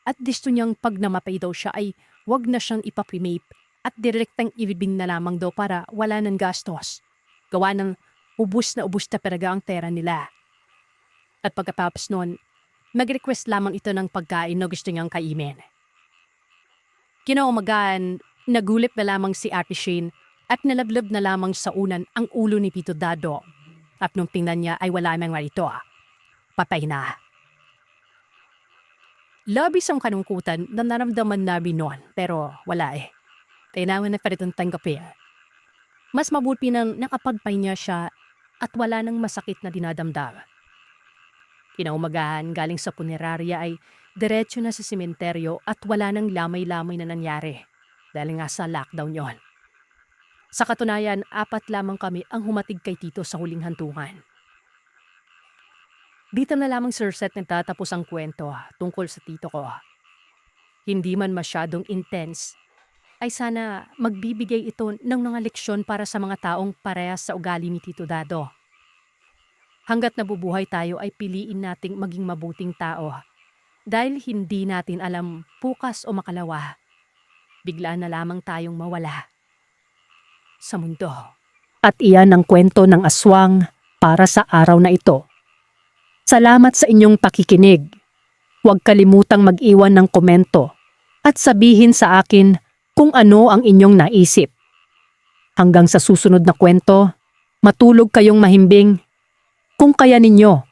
At gusto niyang pag namapay daw siya ay wag na siyang ipaprimate at direktang ibibing na lamang daw para wala ng gastos. Gawa ng ubus na talaga ang pera nila. At pagkatapos nun, mag-request lamang ito ng pagkain na gusto niyang kainin. Kinaumagahan, nagulip na lamang si Ate Shane at nalablob na lamang sa unan ang ulo ni Tito Dado. At nung tingnan niya ay wala nang marito. Patay na. Labis ang kanungkutan na naramdaman namin noon pero wala eh. Kailangan na pa rin tanggapin. Mas mabuti nang nakapagpahinga siya at wala nang masakit na dinadamdam. Kinaumagahan galing sa punerarya ay diretso na sa sementeryo at wala nang lamay-lamay na nangyari dahil nga sa lockdown yon. Sa katunayan, 4 lamang kami ang humatig kay Tito sa huling hantungan. Dito na lamang Sir Seth nagtatapos ang kwento tungkol sa tito ko. Hindi man masyadong intense, ay sana magbibigay ito ng mga leksyon para sa mga taong parehas sa ugali ni Tito Dado. Hanggat nabubuhay tayo ay piliin nating maging mabuting tao dahil hindi natin alam bukas o makalawa. Bigla na lamang tayong mawala sa mundo. At iyan ang kwento ng aswang para sa araw na ito. Salamat sa inyong pakikinig. Huwag kalimutang mag-iwan ng komento at sabihin sa akin kung ano ang inyong naisip. Hanggang sa susunod na kwento, matulog kayong mahimbing. Kung kaya ninyo,